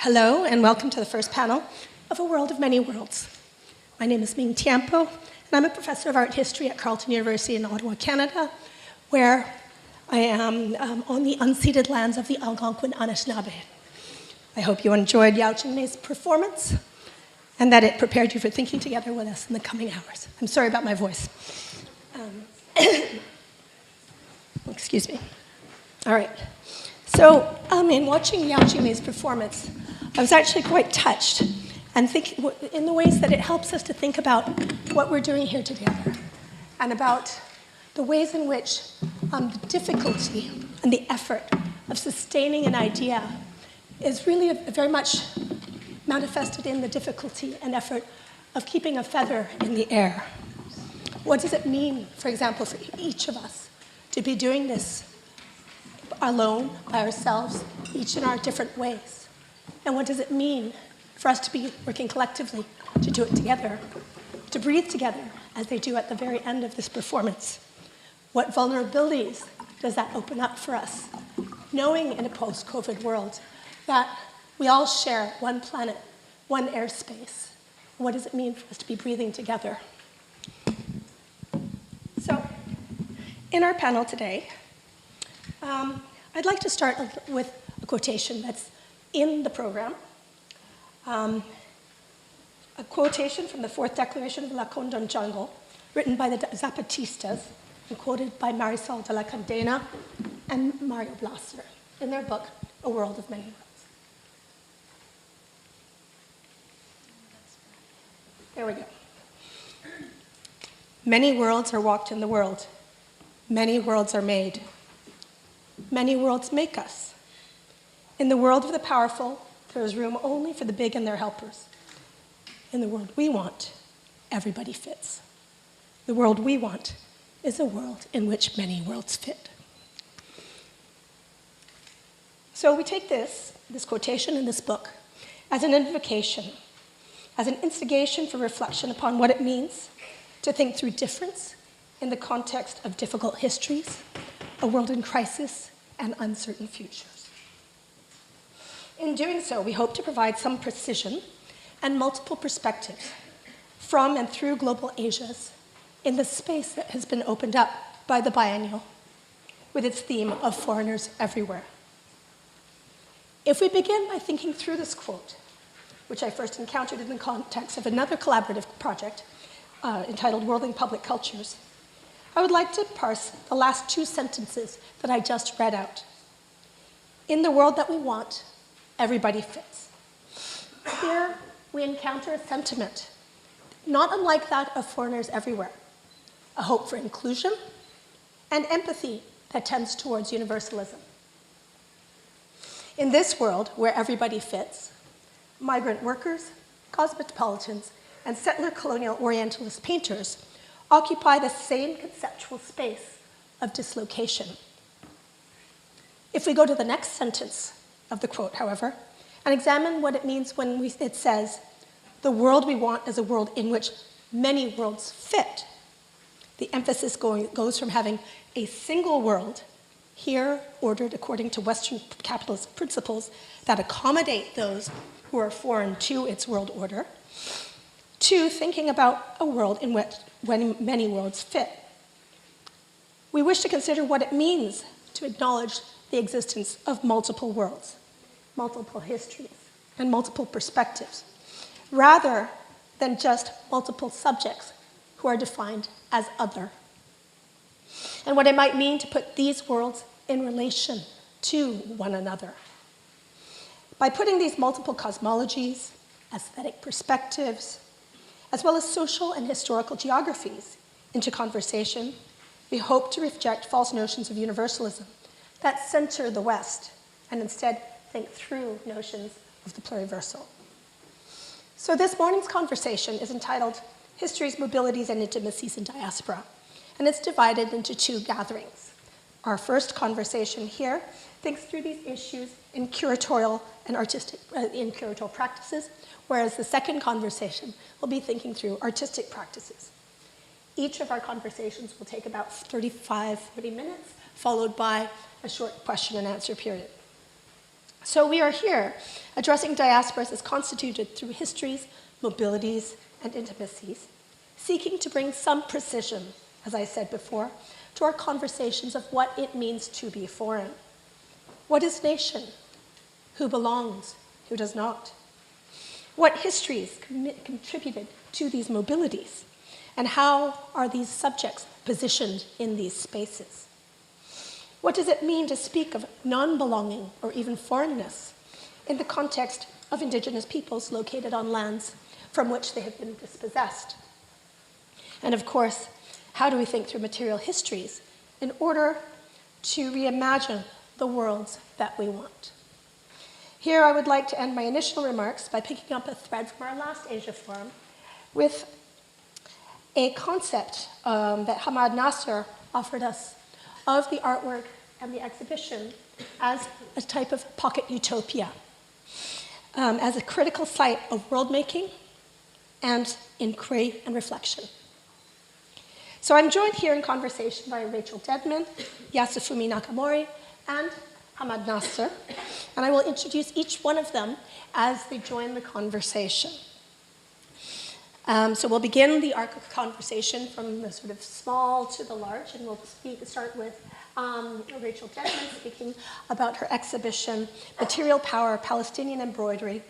Hello, and welcome to the first panel of A World of Many Worlds. My name is Ming Tiampo, and I'm a professor of art history at Carleton University in Ottawa, Canada, where I am on the unceded lands of the Algonquin Anishinaabe. I hope you enjoyed Yao Ching-mei's performance and that it prepared you for thinking together with us in the coming hours. I'm sorry about my voice. Excuse me. All right. So in watching Yao Ching-mei's performance, I was actually quite touched and think in the ways that it helps us to think about what we're doing here together and about the ways in which the difficulty and the effort of sustaining an idea is really very much manifested in the difficulty and effort of keeping a feather in the air. What does it mean, for example, for each of us to be doing this alone, by ourselves, each in our different ways? And what does it mean for us to be working collectively, to do it together, to breathe together, as they do at the very end of this performance? What vulnerabilities does that open up for us, knowing in a post-COVID world that we all share one planet, one airspace? What does it mean for us to be breathing together? So, in our panel today, I'd like to start with a quotation that's in the program, a quotation from the Fourth Declaration of La Condamnation, written by the Zapatistas and quoted by Marisol de la Cadena and Mario Blaser in their book, A World of Many Worlds. There we go. Many worlds are walked in the world. Many worlds are made. Many worlds make us. In the world of the powerful, there is room only for the big and their helpers. In the world we want, everybody fits. The world we want is a world in which many worlds fit. So we take this quotation in this book, as an invocation, as an instigation for reflection upon what it means to think through difference in the context of difficult histories, a world in crisis, and uncertain futures. In doing so, we hope to provide some precision and multiple perspectives from and through global Asias in the space that has been opened up by the biennial with its theme of foreigners everywhere. If we begin by thinking through this quote, which I first encountered in the context of another collaborative project entitled Worlding Public Cultures, I would like to parse the last two sentences that I just read out. In the world that we want, everybody fits. Here, we encounter a sentiment not unlike that of foreigners everywhere, a hope for inclusion and empathy that tends towards universalism. In this world where everybody fits, migrant workers, cosmopolitans, and settler colonial orientalist painters occupy the same conceptual space of dislocation. If we go to the next sentence of the quote, however, and examine what it means when it says, the world we want is a world in which many worlds fit, the emphasis goes from having a single world, here ordered according to Western capitalist principles that accommodate those who are foreign to its world order, to thinking about a world in which many worlds fit. We wish to consider what it means to acknowledge the existence of multiple worlds, multiple histories, and multiple perspectives, rather than just multiple subjects who are defined as other. And what it might mean to put these worlds in relation to one another. By putting these multiple cosmologies, aesthetic perspectives, as well as social and historical geographies into conversation, we hope to reject false notions of universalism that center the West and instead think through notions of the pluriversal. So this morning's conversation is entitled Histories, Mobilities, and Intimacies in Diaspora, and it's divided into two gatherings. Our first conversation here thinks through these issues in curatorial and artistic, in curatorial practices, whereas the second conversation will be thinking through artistic practices. Each of our conversations will take about 35, 40 minutes, followed by a short question and answer period. So we are here addressing diasporas as constituted through histories, mobilities, and intimacies, seeking to bring some precision, as I said before, to our conversations of what it means to be foreign. What is nation? Who belongs? Who does not? What histories contributed to these mobilities? And how are these subjects positioned in these spaces? What does it mean to speak of non-belonging or even foreignness in the context of indigenous peoples located on lands from which they have been dispossessed? And of course, how do we think through material histories in order to reimagine the worlds that we want? Here I would like to end my initial remarks by picking up a thread from our last Asia Forum with a concept that Hamad Nasser offered us of the artwork and the exhibition as a type of pocket utopia, as a critical site of world-making and inquiry and reflection. So I'm joined here in conversation by Rachel Dedman, Yasufumi Nakamori, and Hamad Nasser, and I will introduce each one of them as they join the conversation. So we'll begin the arc of conversation from the sort of small to the large, and we'll start with Rachel Dedman speaking about her exhibition, Material Power, Palestinian Embroidery,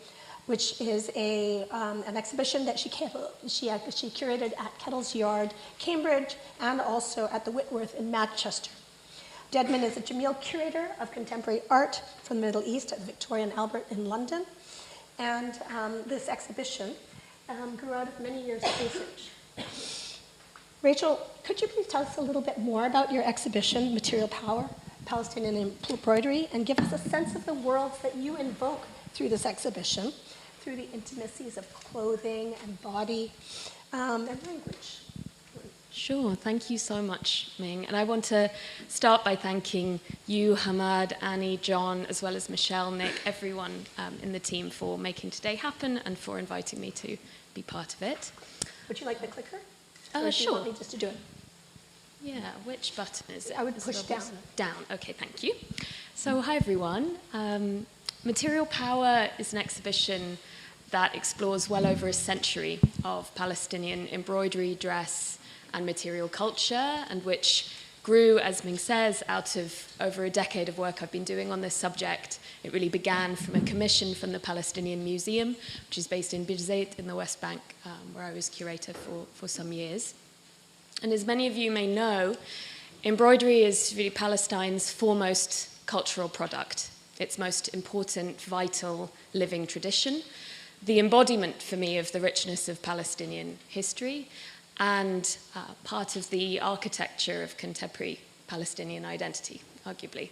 which is an exhibition that she curated at Kettle's Yard, Cambridge, and also at the Whitworth in Manchester. Dedman is a Jamil Curator of Contemporary Art from the Middle East at Victoria and Albert in London. And this exhibition grew out of many years of research. Rachel, could you please tell us a little bit more about your exhibition, Material Power, Palestinian Embroidery, and give us a sense of the worlds that you invoke through this exhibition, through the intimacies of clothing and body and language? Sure, thank you so much, Ming. And I want to start by thanking you, Hamad, Annie, John, as well as Michelle, Nick, everyone in the team for making today happen and for inviting me to be part of it. Would you like the clicker? Sure. Do you want me just to do it? Yeah, which button is it? I would push down. Down, okay, thank you. So, hi everyone. Material Power is an exhibition that explores well over a century of Palestinian embroidery, dress, and material culture, and which grew, as Ming says, out of over a decade of work I've been doing on this subject. It really began from a commission from the Palestinian Museum, which is based in Birzeit in the West Bank, where I was curator for some years. And as many of you may know, embroidery is really Palestine's foremost cultural product, its most important, vital, living tradition, the embodiment for me of the richness of Palestinian history, and part of the architecture of contemporary Palestinian identity, arguably.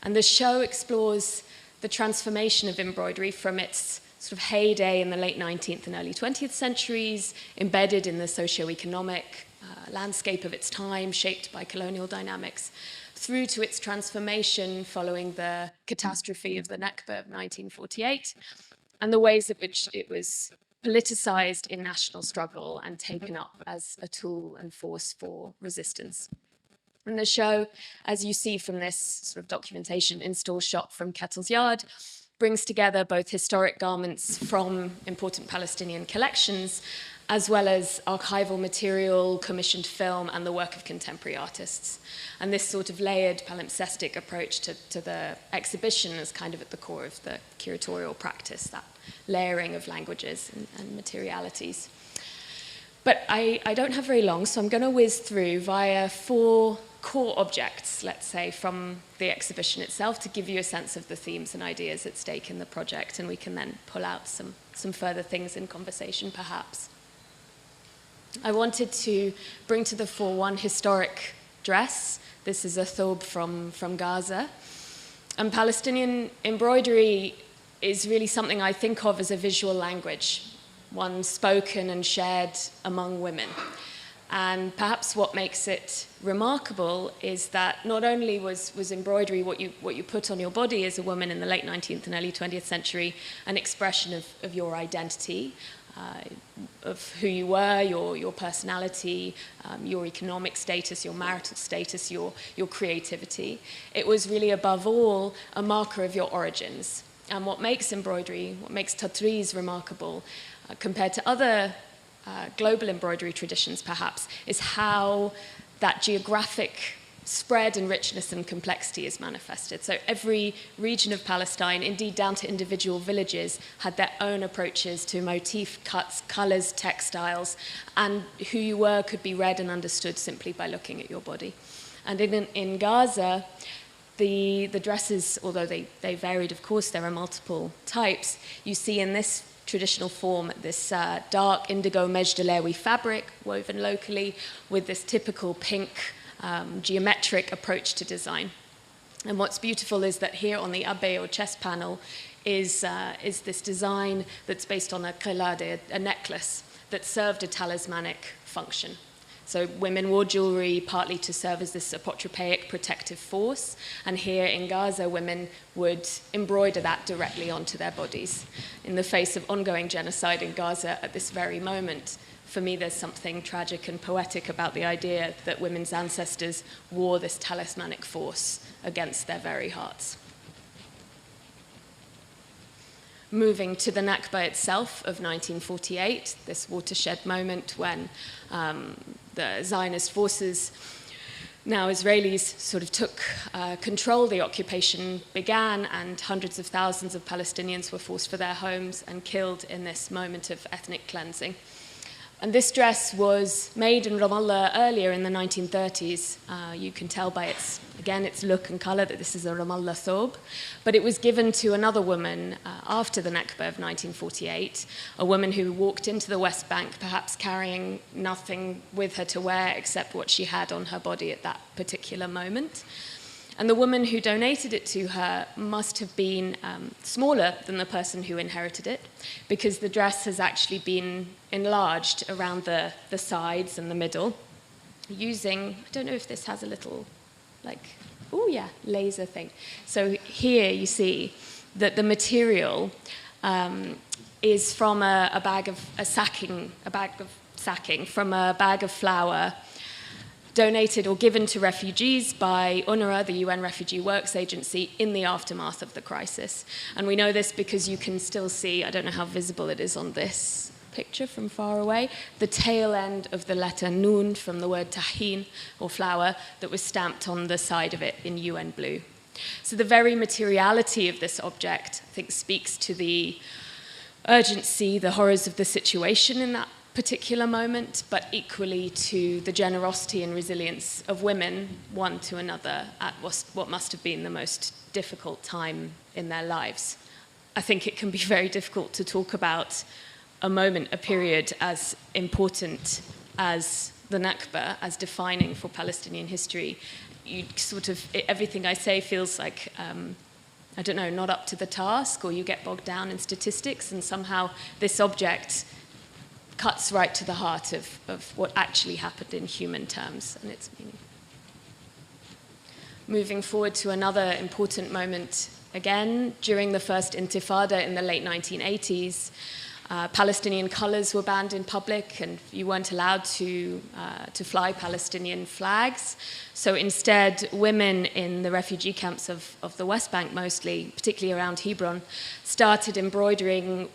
And the show explores the transformation of embroidery from its sort of heyday in the late 19th and early 20th centuries, embedded in the socio-economic landscape of its time, shaped by colonial dynamics, through to its transformation following the catastrophe of the Nakba of 1948, and the ways in which it was politicized in national struggle and taken up as a tool and force for resistance. And the show, as you see from this sort of documentation install shot from Kettle's Yard, brings together both historic garments from important Palestinian collections, as well as archival material, commissioned film, and the work of contemporary artists. And this sort of layered palimpsestic approach to the exhibition is kind of at the core of the curatorial practice, that layering of languages and materialities. But I don't have very long, so I'm going to whiz through via 4 core objects, let's say, from the exhibition itself to give you a sense of the themes and ideas at stake in the project, and we can then pull out some further things in conversation, perhaps. I wanted to bring to the fore one historic dress. This is a thobe from Gaza. And Palestinian embroidery is really something I think of as a visual language, one spoken and shared among women. And perhaps what makes it remarkable is that not only was embroidery what you put on your body as a woman in the late 19th and early 20th century an expression of your identity, of who you were, your personality, your economic status, your marital status, your creativity. It was really, above all, a marker of your origins. And what makes embroidery, what makes tatreez remarkable, compared to other global embroidery traditions, perhaps, is how that geographic spread and richness and complexity is manifested. So every region of Palestine, indeed down to individual villages, had their own approaches to motif, cuts, colors, textiles, and who you were could be read and understood simply by looking at your body. And in Gaza, the dresses, although they varied, of course, there are multiple types, you see in this traditional form this dark indigo mejdelewi fabric woven locally with this typical pink geometric approach to design. And what's beautiful is that here on the abe or chest panel is this design that's based on a qilade, a necklace that served a talismanic function. So women wore jewelry partly to serve as this apotropaic protective force, and here in Gaza, women would embroider that directly onto their bodies. In the face of ongoing genocide in Gaza at this very moment, for me, there's something tragic and poetic about the idea that women's ancestors wore this talismanic force against their very hearts. Moving to the Nakba itself of 1948, this watershed moment when the Zionist forces, now Israelis, sort of took control, the occupation began, and hundreds of thousands of Palestinians were forced from their homes and killed in this moment of ethnic cleansing. And this dress was made in Ramallah earlier in the 1930s. You can tell by its look and color that this is a Ramallah thobe. But it was given to another woman after the Nakba of 1948, a woman who walked into the West Bank, perhaps carrying nothing with her to wear except what she had on her body at that particular moment. And the woman who donated it to her must have been smaller than the person who inherited it, because the dress has actually been enlarged around the sides and the middle using, I don't know if this has a little, laser thing. So here you see that the material is from a bag of sacking from a bag of flour donated or given to refugees by UNRWA, the UN Refugee Works Agency, in the aftermath of the crisis. And we know this because you can still see, I don't know how visible it is on this picture from far away, the tail end of the letter Nun from the word tahin, or flour, that was stamped on the side of it in UN blue. So the very materiality of this object, I think, speaks to the urgency, the horrors of the situation in that particular moment, but equally to the generosity and resilience of women, one to another, at what must have been the most difficult time in their lives. I think it can be very difficult to talk about a moment, a period as important as the Nakba, as defining for Palestinian history. You sort of, everything I say feels like, I don't know, not up to the task, or you get bogged down in statistics, and somehow this object cuts right to the heart of what actually happened in human terms and its meaning. Moving forward to another important moment, again, during the first Intifada in the late 1980s, Palestinian colors were banned in public, and you weren't allowed to fly Palestinian flags. So instead, women in the refugee camps of the West Bank mostly, particularly around Hebron, started embroidering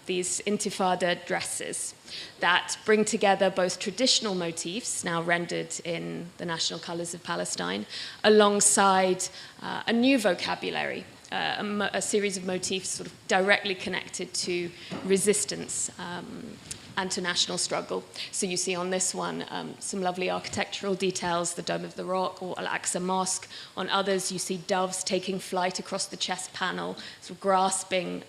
these Intifada dresses that bring together both traditional motifs, now rendered in the national colors of Palestine, alongside a new vocabulary, a series of motifs sort of directly connected to resistance and to national struggle. So you see on this one some lovely architectural details, the Dome of the Rock or Al-Aqsa Mosque. On others, you see doves taking flight across the chest panel, sort of grasping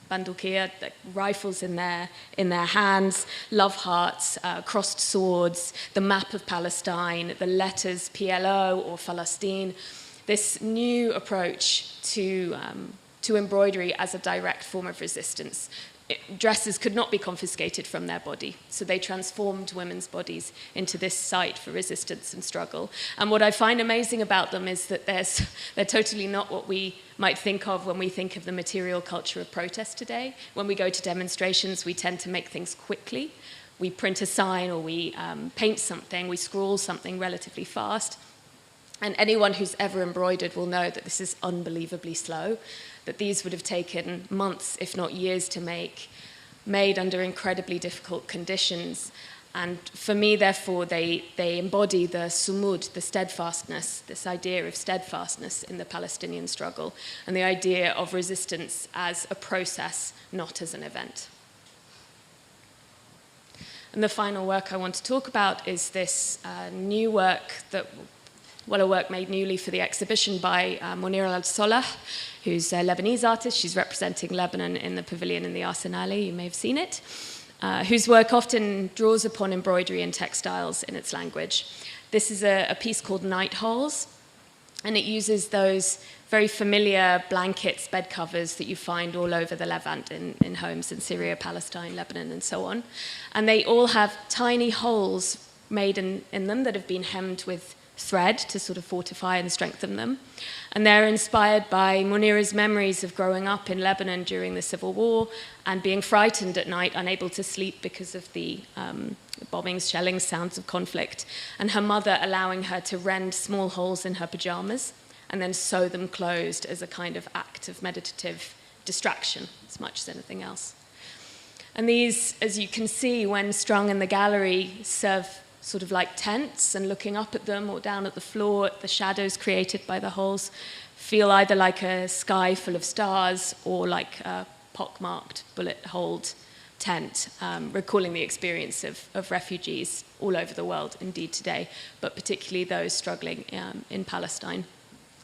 bandukia, rifles in their hands, love hearts, crossed swords, the map of Palestine, the letters PLO or Palestine. This new approach to embroidery as a direct form of resistance, dresses could not be confiscated from their body. So they transformed women's bodies into this site for resistance and struggle. And what I find amazing about them is that they're totally not what we might think of when we think of the material culture of protest today. When we go to demonstrations, we tend to make things quickly. We print a sign, or we paint something, we scrawl something relatively fast. And anyone who's ever embroidered will know that this is unbelievably slow, that these would have taken months, if not years, to make, made under incredibly difficult conditions. And for me, therefore, they embody the sumud, the steadfastness, this idea of steadfastness in the Palestinian struggle, and the idea of resistance as a process, not as an event. And the final work I want to talk about is this new work a work made newly for the exhibition by Munira al-Solah, who's a Lebanese artist. She's representing Lebanon in the pavilion in the Arsenale. You may have seen it. Whose work often draws upon embroidery and textiles in its language. This is a piece called Night Holes, and it uses those very familiar blankets, bed covers that you find all over the Levant in homes in Syria, Palestine, Lebanon, and so on. And they all have tiny holes made in them that have been hemmed with thread to sort of fortify and strengthen them. And they're inspired by Munira's memories of growing up in Lebanon during the Civil War and being frightened at night, unable to sleep because of the bombings, shelling, sounds of conflict, and her mother allowing her to rend small holes in her pajamas and then sew them closed as a kind of act of meditative distraction as much as anything else. And these, as you can see, when strung in the gallery, serve sort of like tents, and looking up at them or down at the floor at the shadows created by the holes, feel either like a sky full of stars or like a pockmarked, bullet-holed tent, recalling the experience of refugees all over the world, indeed today, but particularly those struggling in Palestine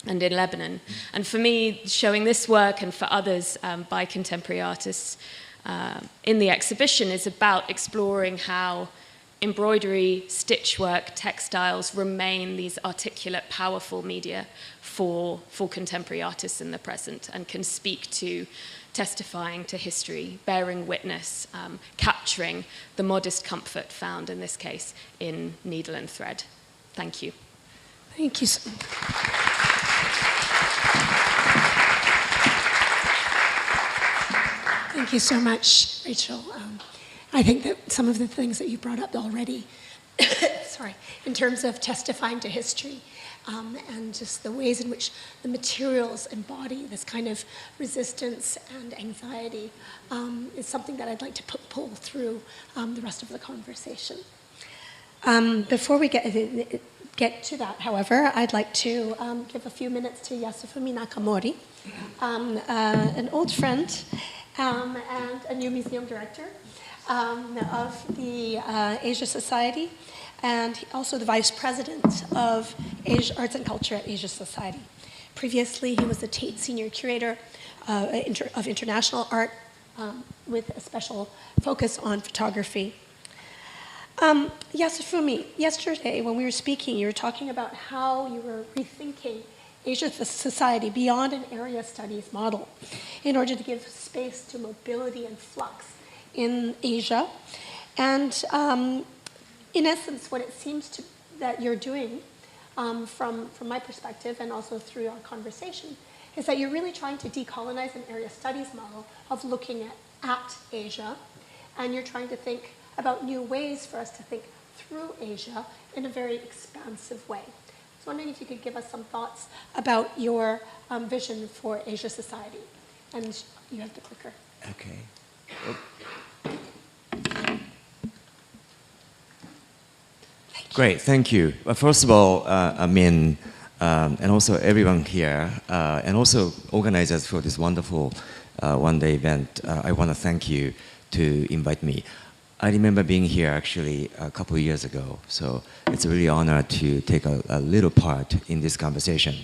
and in Lebanon. And for me, showing this work, and for others by contemporary artists in the exhibition, is about exploring how embroidery, stitchwork, textiles remain these articulate, powerful media for contemporary artists in the present, and can speak to testifying to history, bearing witness, capturing the modest comfort found, in this case, in needle and thread. Thank you. Thank you. Thank you so much, Rachel. I think that some of the things that you brought up already, sorry, in terms of testifying to history, and just the ways in which the materials embody this kind of resistance and anxiety, is something that I'd like to pull through the rest of the conversation. Before we get to that, however, I'd like to give a few minutes to Yasufumi Nakamori, an old friend and a new museum director of the Asia Society, and also the vice president of Asia, Arts and Culture at Asia Society. Previously, he was the Tate Senior Curator of International Art with a special focus on photography. Yasufumi, yesterday when we were speaking, you were talking about how you were rethinking Asia Society beyond an area studies model in order to give space to mobility and flux in Asia. And in essence, what it seems that you're doing from my perspective, and also through our conversation, is that you're really trying to decolonize an area studies model of looking at Asia, and you're trying to think about new ways for us to think through Asia in a very expansive way. I was wondering if you could give us some thoughts about your vision for Asia Society. And you have the clicker. Okay. Great, thank you. Well, first of all, Min, and also everyone here, and also organizers for this wonderful one-day event, I want to thank you to invite me. I remember being here actually a couple of years ago, so it's a really honor to take a little part in this conversation.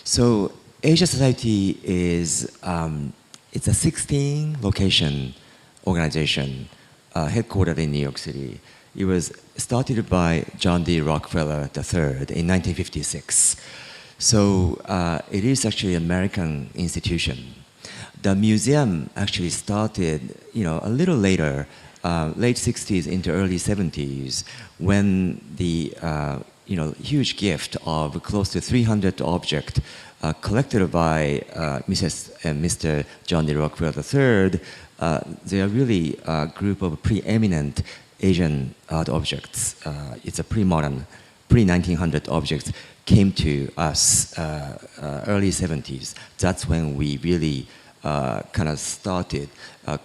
So Asia Society is it's a 16-location organization headquartered in New York City. It was started by John D. Rockefeller III in 1956. So it is actually an American institution. the museum actually started, a little later, late 60s into early 70s, when the, huge gift of close to 300 objects collected by Mrs. and Mr. John D. Rockefeller III, they are really a group of preeminent Asian art objects. It's a pre-modern, pre-1900 objects came to us early 70s. That's when we really kind of started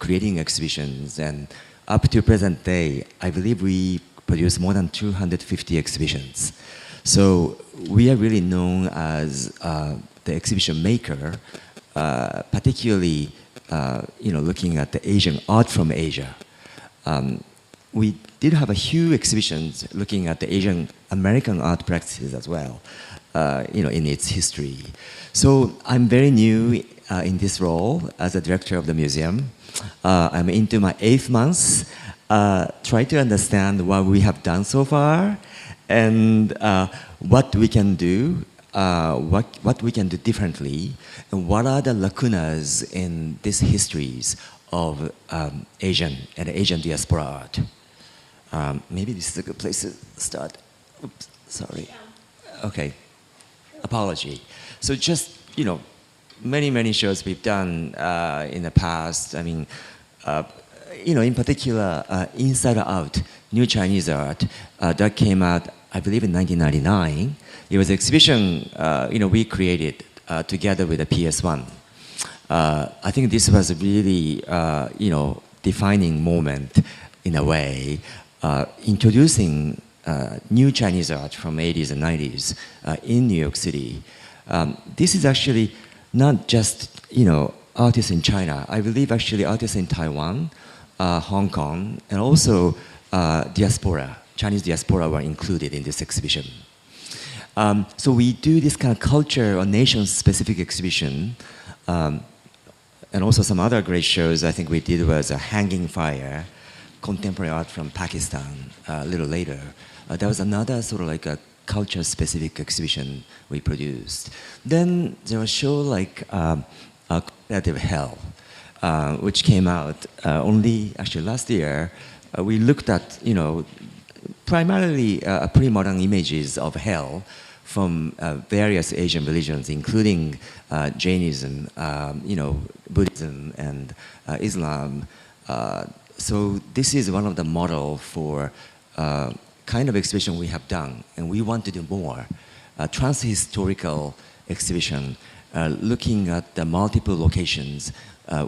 creating exhibitions, and up to present day, I believe we produce more than 250 exhibitions. So we are really known as the exhibition maker, particularly looking at the Asian art from Asia. We did have a few exhibitions looking at the Asian American art practices as well, in its history. So I'm very new in this role as a director of the museum. I'm into my 8th month, try to understand what we have done so far, and what we can do, what we can do differently, and what are the lacunas in these histories of Asian and Asian diaspora art. Maybe this is a good place to start. Oops, sorry. Okay, apology. So just, many shows we've done in the past. I mean, in particular, Inside Out, New Chinese Art, that came out, I believe, in 1999. It was an exhibition, we created together with the PS1. I think this was a really, defining moment in a way, introducing new Chinese art from 80s and 90s in New York City. This is actually not just, artists in China. I believe actually artists in Taiwan, Hong Kong, and also diaspora, Chinese diaspora were included in this exhibition. So we do this kind of culture or nation-specific exhibition, and also some other great shows I think we did was a Hanging Fire, contemporary art from Pakistan a little later. That was another sort of like a culture-specific exhibition we produced. Then there was a show like Collateral Hell, which came out only actually last year. We looked at, primarily pre-modern images of hell from various Asian religions, including Jainism, Buddhism, and Islam. So this is one of the model for kind of exhibition we have done, and we want to do more. Trans-historical exhibition, looking at the multiple locations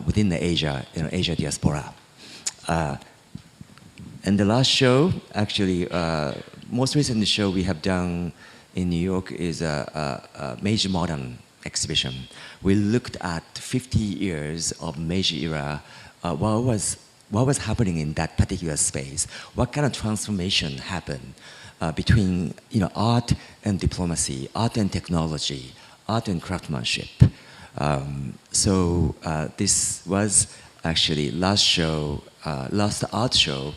within the Asia, Asia diaspora. And the last show, actually, most recent show we have done in New York is a Meiji Modern exhibition. We looked at 50 years of Meiji era, what was happening in that particular space, what kind of transformation happened between art and diplomacy, art and technology, art and craftsmanship. So this was actually last show, last art show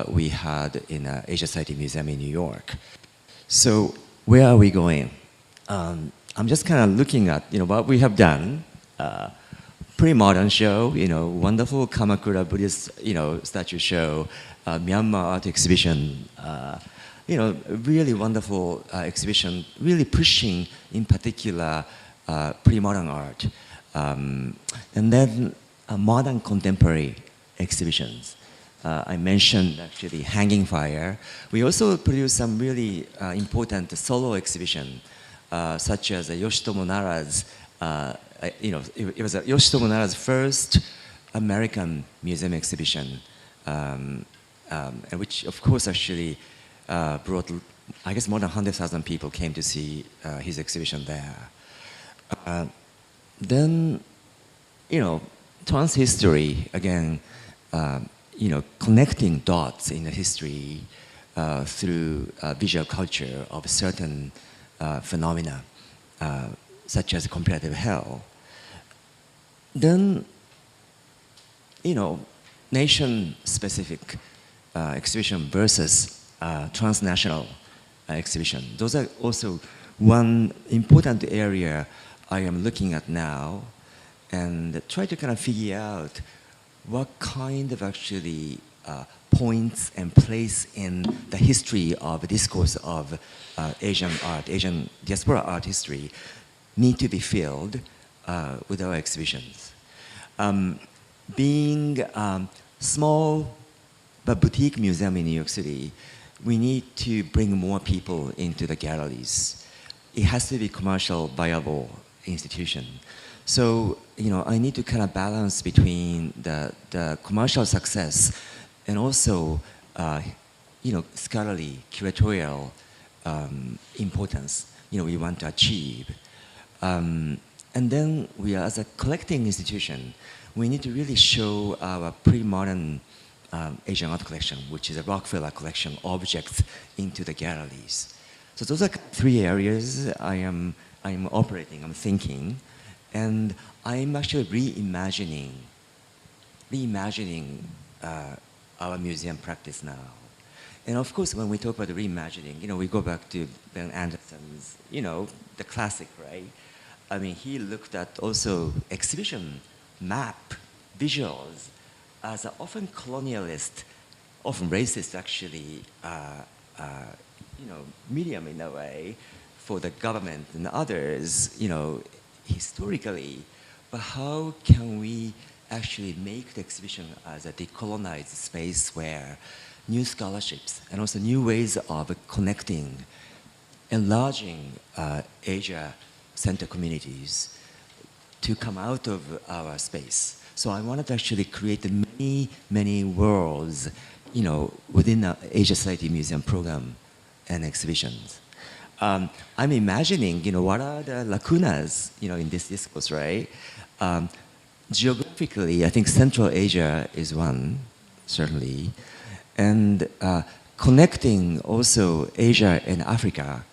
we had in Asia Society Museum in New York. So where are we going? I'm just kind of looking at what we have done. Pre-modern show, wonderful Kamakura Buddhist statue show, Myanmar art exhibition, really wonderful exhibition, really pushing in particular pre-modern art, and then modern contemporary exhibitions. I mentioned actually Hanging Fire. We also produced some really important solo exhibition, such as Yoshitomo Nara's, it was Yoshitomo Nara's first American museum exhibition, which of course actually brought, I guess, more than 100,000 people came to see his exhibition there. Then, trans history, again, connecting dots in the history through visual culture of certain phenomena, such as comparative hell. Then, nation-specific exhibition versus transnational exhibition. Those are also one important area I am looking at now. and try to kind of figure out what kind of actually points and place in the history of the discourse of Asian art, Asian diaspora art history need to be filled with our exhibitions. Being small but boutique museum in New York City, we need to bring more people into the galleries. It has to be commercial viable institution. So, you know, I need to kind of balance between the commercial success and also, you know, scholarly, curatorial importance, you know, we want to achieve. And then we are, as a collecting institution, we need to really show our pre-modern Asian art collection, which is a Rockefeller collection, objects into the galleries. So those are three areas I'm operating, I'm thinking, and I'm actually reimagining our museum practice now. And of course, when we talk about reimagining, you know, we go back to Ben Anderson's, you know, the classic, right? I mean, he looked at also exhibition map, visuals, as an often colonialist, often racist actually, you know, medium in a way for the government and others, you know, historically. But how can we actually make the exhibition as a decolonized space where new scholarships and also new ways of connecting, enlarging Asia center communities to come out of our space. So I wanted to actually create many, many worlds, you know, within the Asia Society Museum program and exhibitions. I'm imagining, you know, what are the lacunas, you know, in this discourse, right? Geographically, I think Central Asia is one, certainly. And connecting also Asia and Africa,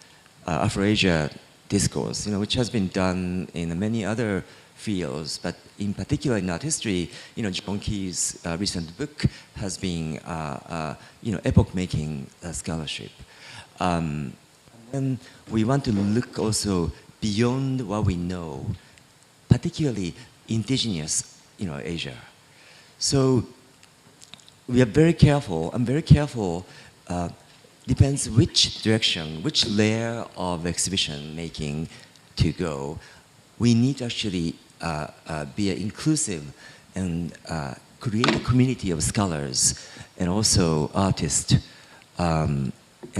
Afro-Asia discourse, you know, which has been done in many other fields, but in particular in art history, you know, John Key's recent book has been, you know, epoch-making scholarship. And we want to look also beyond what we know, particularly indigenous, you know, Asia. So we are very careful. I'm very careful. Depends which direction, which layer of exhibition making to go. We need to actually be inclusive and create a community of scholars and also artists and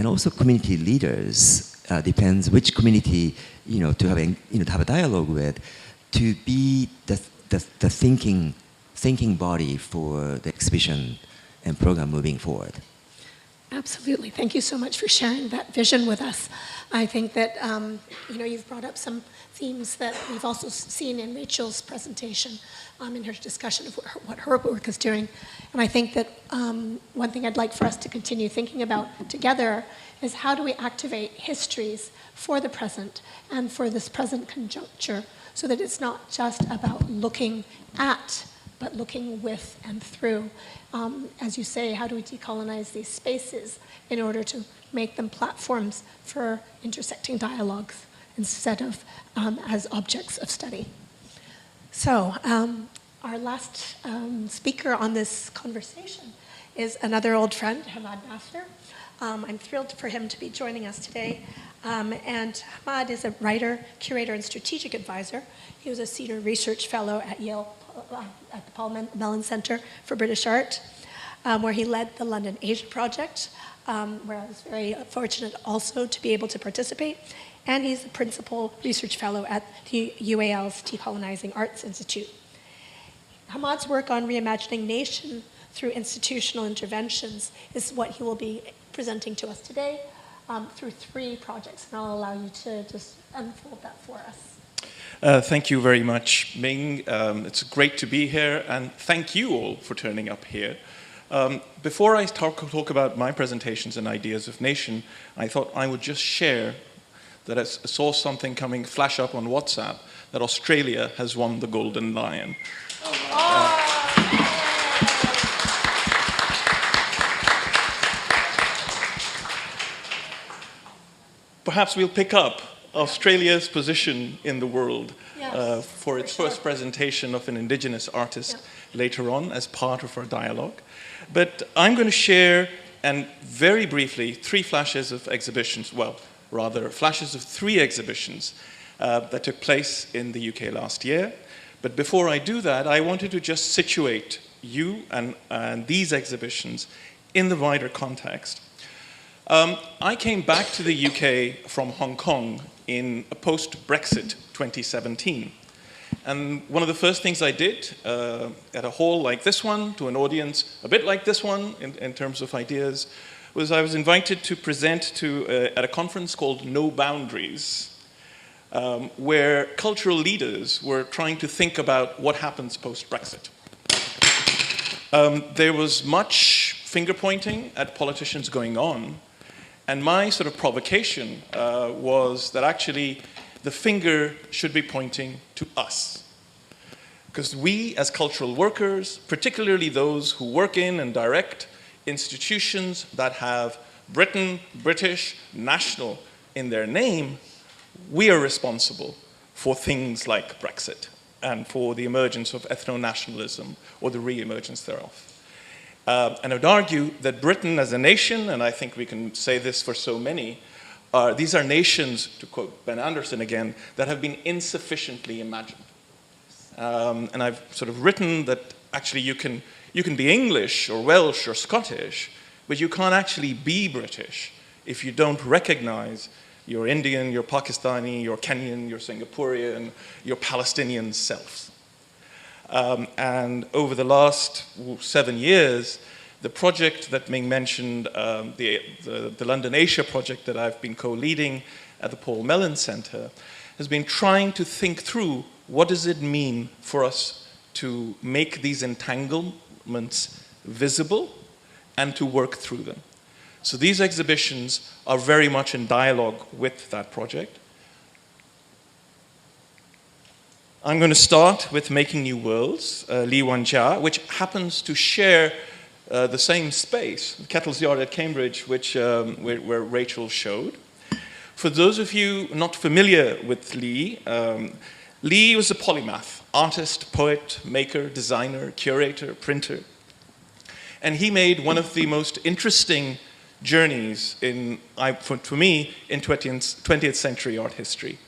also community leaders. Depends which community, you know, to have a dialogue with, to be the thinking body for the exhibition and program moving forward. Absolutely. Thank you so much for sharing that vision with us. I think that, you know, you've brought up some themes that we've also seen in Rachel's presentation in her discussion of what her work is doing. And I think that one thing I'd like for us to continue thinking about together is how do we activate histories for the present and for this present conjuncture so that it's not just about looking at, but looking with and through. As you say, how do we decolonize these spaces in order to make them platforms for intersecting dialogues instead of as objects of study? So our last speaker on this conversation is another old friend, Hamad Nasser. I'm thrilled for him to be joining us today. And Hamad is a writer, curator, and strategic advisor. He was a senior research fellow at Yale, at the Paul Mellon Center for British Art, where he led the London Asia Project, where I was very fortunate also to be able to participate. And he's a principal research fellow at the UAL's Decolonizing Arts Institute. Hamad's work on reimagining nation through institutional interventions is what he will be presenting to us today through 3 projects. And I'll allow you to just unfold that for us. Thank you very much, Ming. It's great to be here, and thank you all for turning up here. Before I talk about my presentations and ideas of nation, I thought I would just share that I saw something flash up on WhatsApp, that Australia has won the Golden Lion. Perhaps we'll pick up Australia's position in the world Yes, for its first presentation of an indigenous artist later on as part of our dialogue. But I'm going to share, and very briefly, 3 flashes of exhibitions, well, rather flashes of 3 exhibitions that took place in the UK last year. But before I do that, I wanted to just situate you and these exhibitions in the wider context. I came back to the UK from Hong Kong in a post-Brexit 2017. And one of the first things I did at a hall like this one, to an audience a bit like this one in terms of ideas, was I was invited to present at a conference called No Boundaries, where cultural leaders were trying to think about what happens post-Brexit. There was much finger-pointing at politicians going on, and my sort of provocation was that actually the finger should be pointing to us. Because we, as cultural workers, particularly those who work in and direct institutions that have Britain, British, national in their name, we are responsible for things like Brexit and for the emergence of ethno-nationalism or the re-emergence thereof. And I would argue that Britain as a nation, and I think we can say this for so many, these are nations, to quote Ben Anderson again, that have been insufficiently imagined. And I've sort of written that actually you can be English or Welsh or Scottish, but you can't actually be British if you don't recognize your Indian, your Pakistani, your Kenyan, your Singaporean, your Palestinian selves. And over the last 7 years, the project that Ming mentioned, the London Asia project that I've been co-leading at the Paul Mellon Center, has been trying to think through what does it mean for us to make these entanglements visible and to work through them. So these exhibitions are very much in dialogue with that project. I'm going to start with Making New Worlds, Li Wanjia, which happens to share the same space, Kettle's Yard at Cambridge, where Rachel showed. For those of you not familiar with Li, Li was a polymath, artist, poet, maker, designer, curator, printer. And he made one of the most interesting journeys for me in 20th century art history.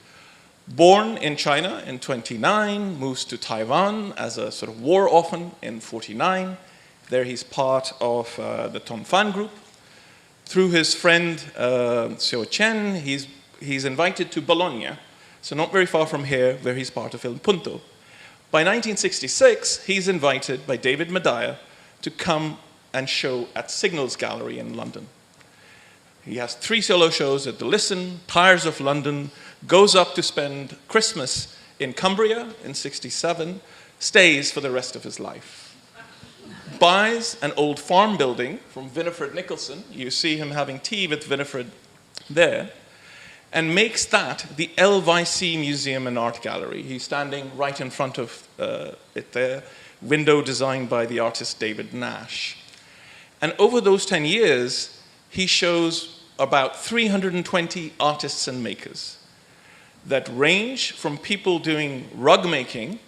Born in China in 29, moves to Taiwan as a sort of war orphan in 49. There he's part of the Tom Fan group. Through his friend Xiao Chen, he's invited to Bologna, so not very far from here, where he's part of Il Punto. By 1966, he's invited by David Madia to come and show at Signals Gallery in London. He has 3 solo shows at the Listen, tires of London, goes up to spend Christmas in Cumbria in 67, stays for the rest of his life. Buys an old farm building from Winifred Nicholson, you see him having tea with Winifred there, and makes that the LYC Museum and Art Gallery. He's standing right in front of it there, window designed by the artist David Nash. And over those 10 years, he shows about 320 artists and makers that range from people doing rug making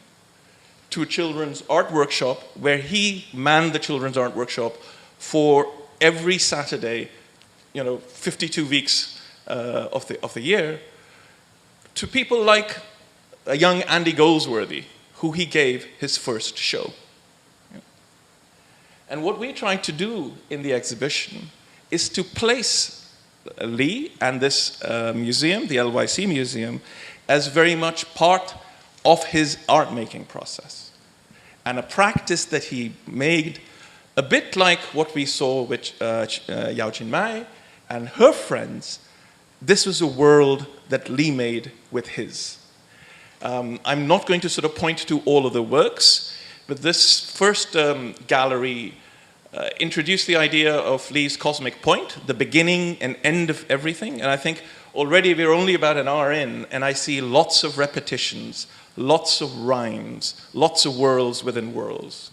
to a children's art workshop, where he manned the children's art workshop for every Saturday, 52 weeks of the year, to people like a young Andy Goldsworthy, who he gave his first show. And what we tried to do in the exhibition is to place Li and this museum, the LYC Museum, as very much part of his art-making process. And a practice that he made a bit like what we saw with Yao Jinmai and her friends. This was a world that Li made with his. I'm not going to sort of point to all of the works, but this first gallery introduced the idea of Li's cosmic point, the beginning and end of everything. And I think already we're only about an hour in, and I see lots of repetitions, lots of rhymes, lots of worlds within worlds.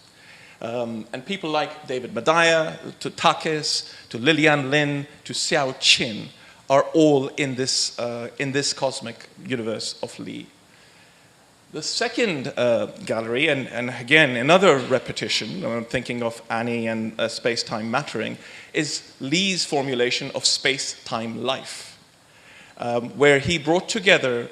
And people like David Madia, to Takis, to Lilian Lin, to Xiao Qin are all in this cosmic universe of Lee. The second gallery, and again, another repetition, I'm thinking of Annie and space-time mattering, is Lee's formulation of space-time life, where he brought together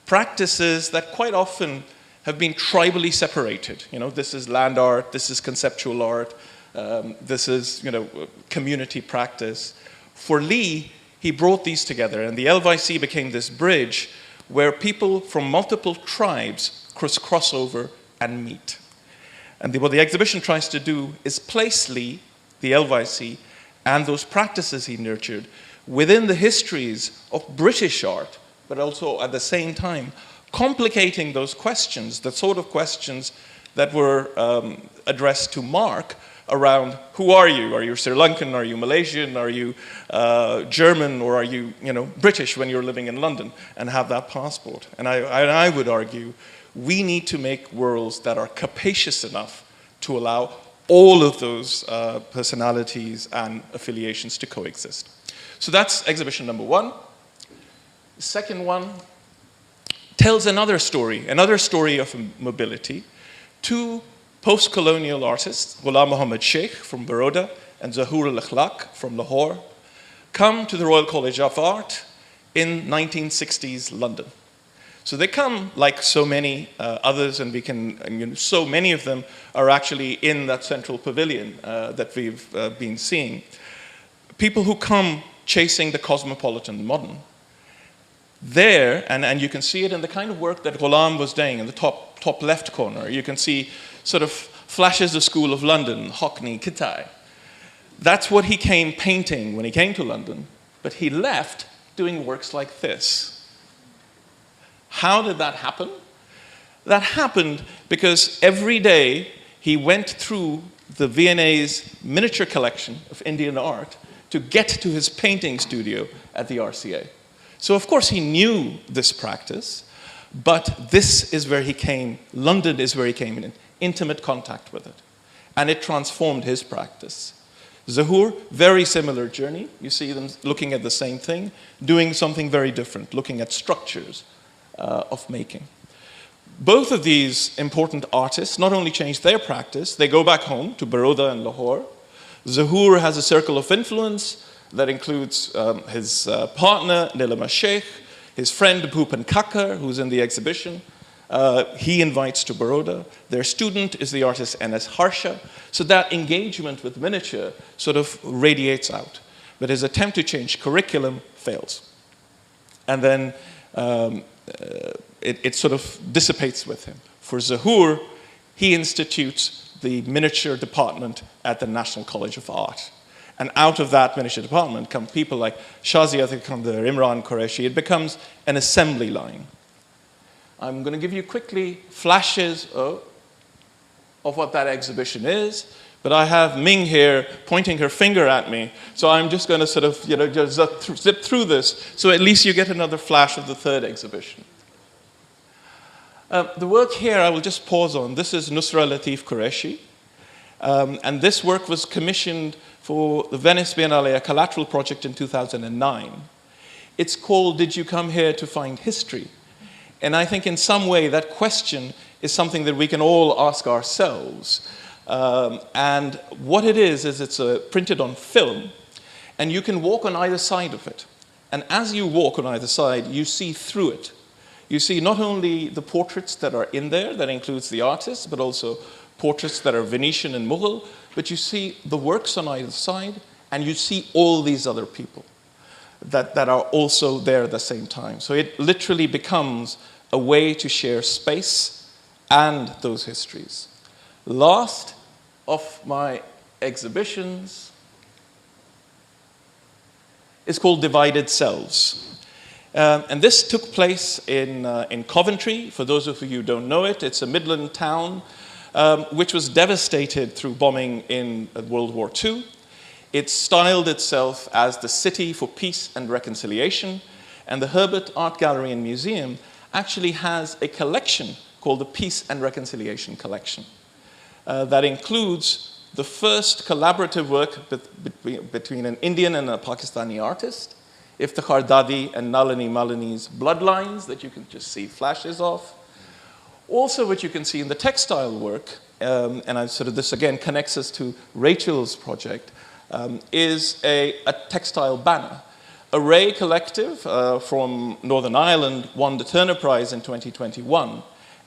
practices that quite often have been tribally separated. You know, this is land art, this is conceptual art, this is, you know, community practice. For Lee, he brought these together, and the LYC became this bridge where people from multiple tribes cross over and meet. And what the exhibition tries to do is place Lee, the LYC, and those practices he nurtured within the histories of British art, but also at the same time complicating those questions, the sort of questions that were addressed to Mark around who are you? Are you Sri Lankan? Are you Malaysian? Are you German? Or are you, British when you're living in London and have that passport? And I would argue we need to make worlds that are capacious enough to allow all of those personalities and affiliations to coexist. So that's exhibition number one. The second one tells another story of mobility. Two post-colonial artists, Ghulam Muhammad Sheikh from Baroda and Zahoor al-Akhlaq from Lahore, come to the Royal College of Art in 1960s London. So they come like so many others, and so many of them are actually in that central pavilion that we've been seeing. People who come chasing the cosmopolitan modern. There, and you can see it in the kind of work that Ghulam was doing in the top left corner. You can see sort of flashes of School of London, Hockney, Kitai. That's what he came painting when he came to London, but he left doing works like this. How did that happen? That happened because every day he went through the V&A's miniature collection of Indian art to get to his painting studio at the RCA. So of course he knew this practice, but this is where he came, London is where he came in intimate contact with it. And it transformed his practice. Zahoor, very similar journey. You see them looking at the same thing, doing something very different, looking at structures of making. Both of these important artists not only changed their practice, they go back home to Baroda and Lahore. Zahoor has a circle of influence that includes his partner, Nilima Sheikh, his friend Bhupan Kakkar, who's in the exhibition. He invites to Baroda. Their student is the artist N.S. Harsha. So that engagement with miniature sort of radiates out. But his attempt to change curriculum fails. And then it sort of dissipates with him. For Zahoor, he institutes the miniature department at the National College of Art. And out of that miniature department come people like Shazia Kandar, Imran Qureshi. It becomes an assembly line. I'm going to give you quickly flashes of what that exhibition is, but I have Ming here pointing her finger at me, so I'm just going to sort of just zip through this, so at least you get another flash of the third exhibition. The work here I will just pause on. This is Nusra Latif Qureshi, and this work was commissioned for the Venice Biennale, a collateral project in 2009. It's called Did You Come Here to Find History? And I think in some way that question is something that we can all ask ourselves. And what it is it's printed on film, and you can walk on either side of it. And as you walk on either side, you see through it. You see not only the portraits that are in there, that includes the artists, but also portraits that are Venetian and Mughal, but you see the works on either side, and you see all these other people that are also there at the same time. So it literally becomes a way to share space and those histories. Last of my exhibitions is called Divided Selves. And this took place in Coventry. For those of you who don't know it, it's a Midland town which was devastated through bombing in World War II. It styled itself as the City for Peace and Reconciliation, and the Herbert Art Gallery and Museum actually has a collection called the Peace and Reconciliation Collection that includes the first collaborative work between an Indian and a Pakistani artist. Iftikhar Dadi and Nalini Malini's bloodlines that you can just see flashes of. Also, what you can see in the textile work, and I sort of this again connects us to Rachel's project, is a textile banner. Array Collective from Northern Ireland won the Turner Prize in 2021,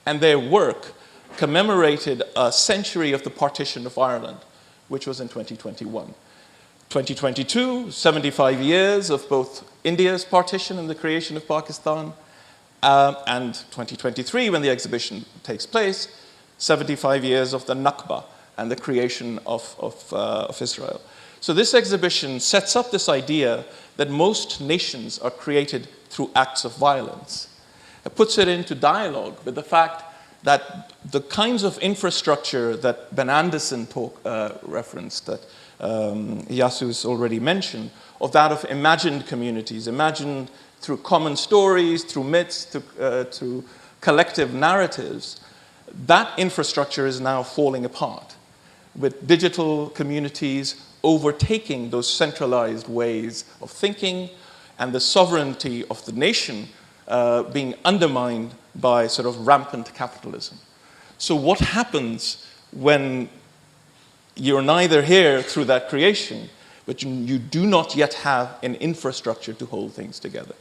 and their work commemorated a century of the partition of Ireland, which was in 2021. 2022, 75 years of both India's partition and the creation of Pakistan, and 2023, when the exhibition takes place, 75 years of the Nakba and the creation of Israel. So this exhibition sets up this idea that most nations are created through acts of violence. It puts it into dialogue with the fact that the kinds of infrastructure that Ben Anderson referenced, that Yasu's already mentioned, of that of imagined communities, imagined through common stories, through myths, through collective narratives, that infrastructure is now falling apart, with digital communities overtaking those centralized ways of thinking, and the sovereignty of the nation being undermined by sort of rampant capitalism. So what happens when you're neither here through that creation, but you do not yet have an infrastructure to hold things together?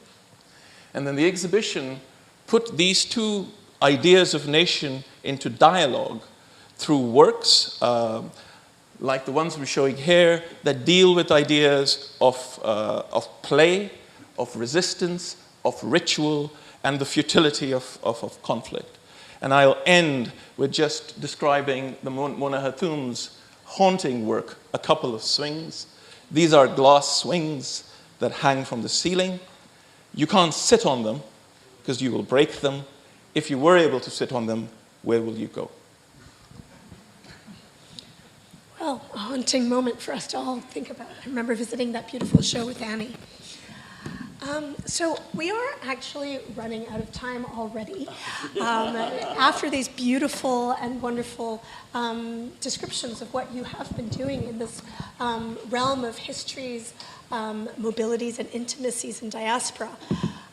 And then the exhibition put these two ideas of nation into dialogue through works like the ones we're showing here that deal with ideas of play, of resistance, of ritual, and the futility of conflict. And I'll end with just describing the Mona Hatum's haunting work, A Couple of Swings. These are glass swings that hang from the ceiling. You can't sit on them because you will break them. If you were able to sit on them, where will you go? Well, a haunting moment for us to all think about. I remember visiting that beautiful show with Annie. So we are actually running out of time already. After these beautiful and wonderful descriptions of what you have been doing in this realm of histories, mobilities, and intimacies and diaspora,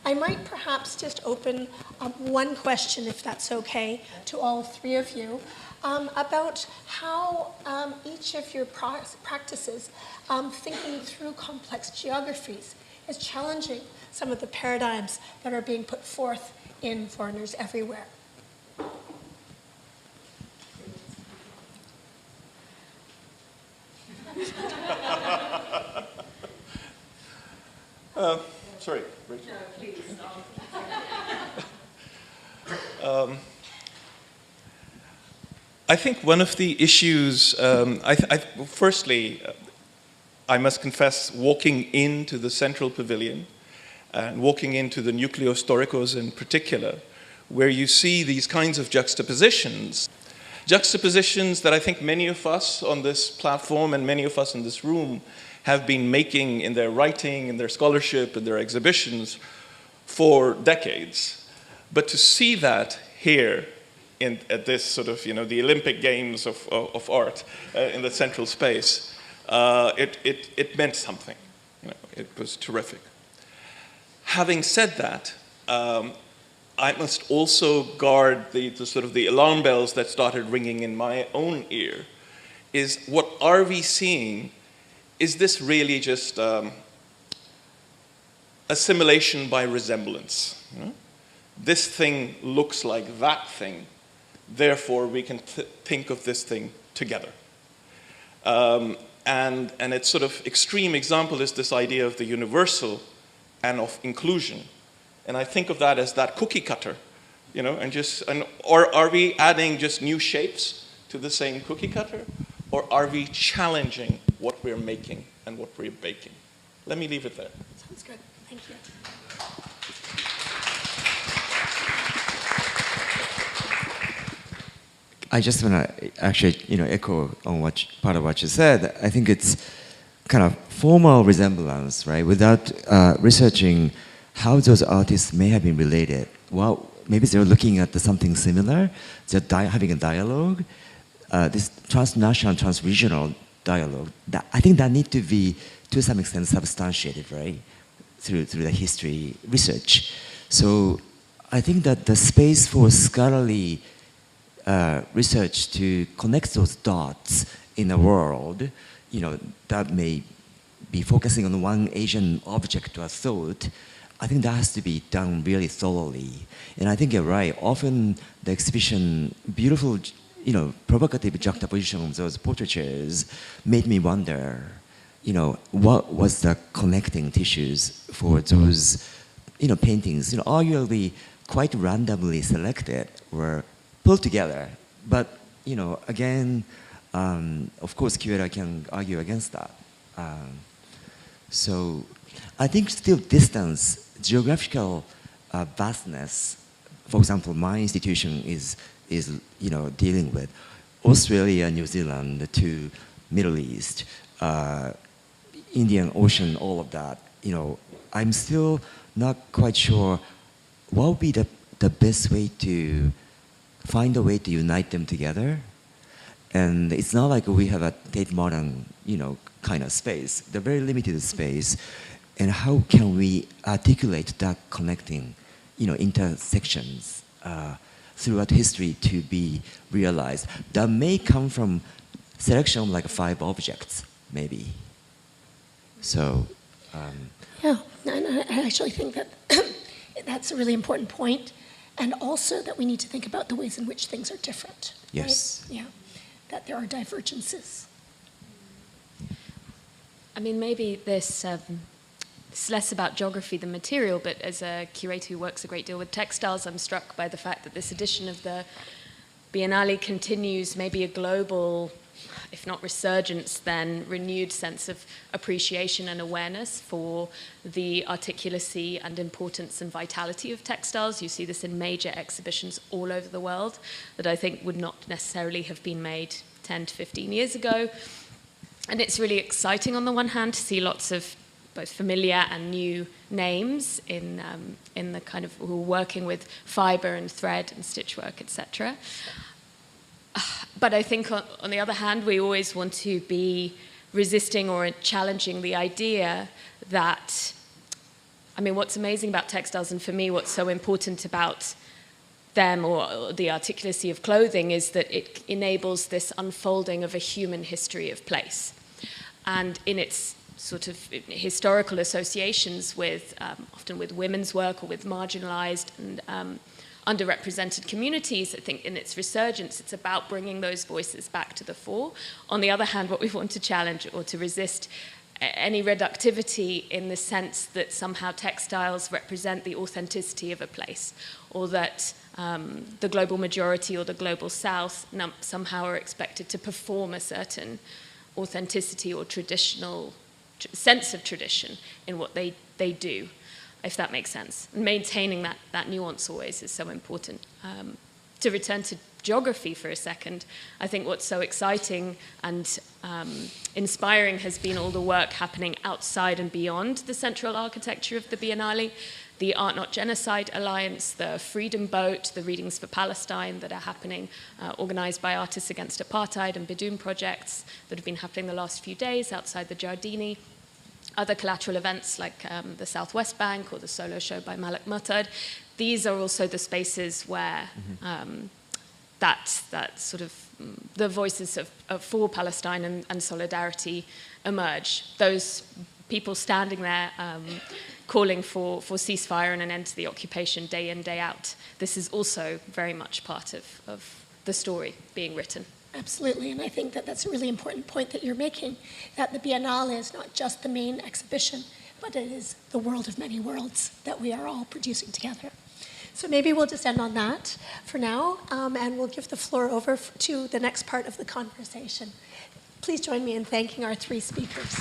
I might perhaps just open up one question, if that's okay, to all three of you, about how each of your practices, thinking through complex geographies, is challenging some of the paradigms that are being put forth in Foreigners Everywhere. Sorry, Rachel. No, please. I think one of the issues, firstly, I must confess, walking into the Central Pavilion and walking into the Nucleostoricos in particular, where you see these kinds of juxtapositions that I think many of us on this platform and many of us in this room have been making in their writing, in their scholarship, in their exhibitions for decades. But to see that here at this sort of, the Olympic Games of art in the central space, it meant something. It was terrific. Having said that, I must also guard the sort of the alarm bells that started ringing in my own ear. Is what are we seeing? Is this really just assimilation by resemblance? This thing looks like that thing, therefore we can think of this thing together. And its sort of extreme example is this idea of the universal and of inclusion. And I think of that as that cookie cutter, or are we adding just new shapes to the same cookie cutter? Or are we challenging what we're making and what we're baking? Let me leave it there. Sounds good. Thank you. I just want to actually, echo on part of what you said. I think it's kind of formal resemblance, right? Without researching how those artists may have been related. Well, maybe they're looking at something similar. They're having a dialogue. This transnational, transregional dialogue. I think that needs to be, to some extent, substantiated, right? through the history research. So I think that the space for scholarly research to connect those dots in a world, that may be focusing on one Asian object or thought, I think that has to be done really thoroughly. And I think you're right. Often the exhibition, beautiful, provocative juxtaposition of those portraitures made me wonder, what was the connecting tissues for those, paintings, arguably quite randomly selected, were pulled together. But, again, of course, curator can argue against that. So I think still distance, geographical vastness, for example, my institution is dealing with Australia, New Zealand, to Middle East, Indian Ocean, all of that. I'm still not quite sure what would be the best way to find a way to unite them together. And it's not like we have a Tate Modern, kind of space, the very limited space. And how can we articulate that connecting, intersections throughout history to be realized? That may come from selection of like 5 objects, maybe. So. Yeah, and I actually think that that's a really important point, and also that we need to think about the ways in which things are different. Yes. Right? Yeah, that there are divergences. I mean, maybe this it's less about geography than material, but as a curator who works a great deal with textiles, I'm struck by the fact that this edition of the Biennale continues maybe a global, if not resurgence, then renewed sense of appreciation and awareness for the articulacy and importance and vitality of textiles. You see this in major exhibitions all over the world that I think would not necessarily have been made 10 to 15 years ago. And it's really exciting on the one hand to see lots of both familiar and new names in the kind of who are working with fiber and thread and stitchwork, etc. But I think on the other hand, we always want to be resisting or challenging the idea that, I mean, what's amazing about textiles, and for me what's so important about them or the articulacy of clothing, is that it enables this unfolding of a human history of place. And in its sort of historical associations with, often with women's work or with marginalized and underrepresented communities, I think in its resurgence, it's about bringing those voices back to the fore. On the other hand, what we want to challenge or to resist any reductivity in the sense that somehow textiles represent the authenticity of a place, or that the global majority or the global south somehow are expected to perform a certain authenticity or traditional sense of tradition in what they do, if that makes sense. And maintaining that nuance always is so important. To return to geography for a second, I think what's so exciting and inspiring has been all the work happening outside and beyond the central architecture of the Biennale. The Art Not Genocide Alliance, the Freedom Boat, the Readings for Palestine that are happening, organized by Artists Against Apartheid and Bidoum projects that have been happening the last few days outside the Giardini. Other collateral events like the Southwest Bank or the solo show by Malak Mutad. These are also the spaces where that sort of the voices for Palestine and solidarity emerge. Those people standing there calling for ceasefire and an end to the occupation day in, day out. This is also very much part of the story being written. Absolutely, and I think that that's a really important point that you're making, that the Biennale is not just the main exhibition, but it is the world of many worlds that we are all producing together. So maybe we'll just end on that for now, and we'll give the floor over to the next part of the conversation. Please join me in thanking our 3 speakers.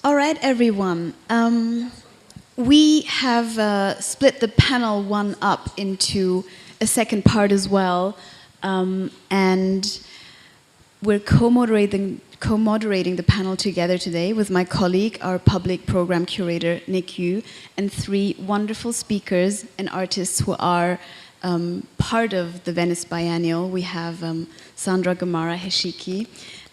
All right, everyone. We have split the panel 1 up into a second part as well, and we're co-moderating the panel together today with my colleague, our public program curator, Nick Yu, and 3 wonderful speakers and artists who are part of the Venice Biennial, we have Sandra Gamara Heshiki,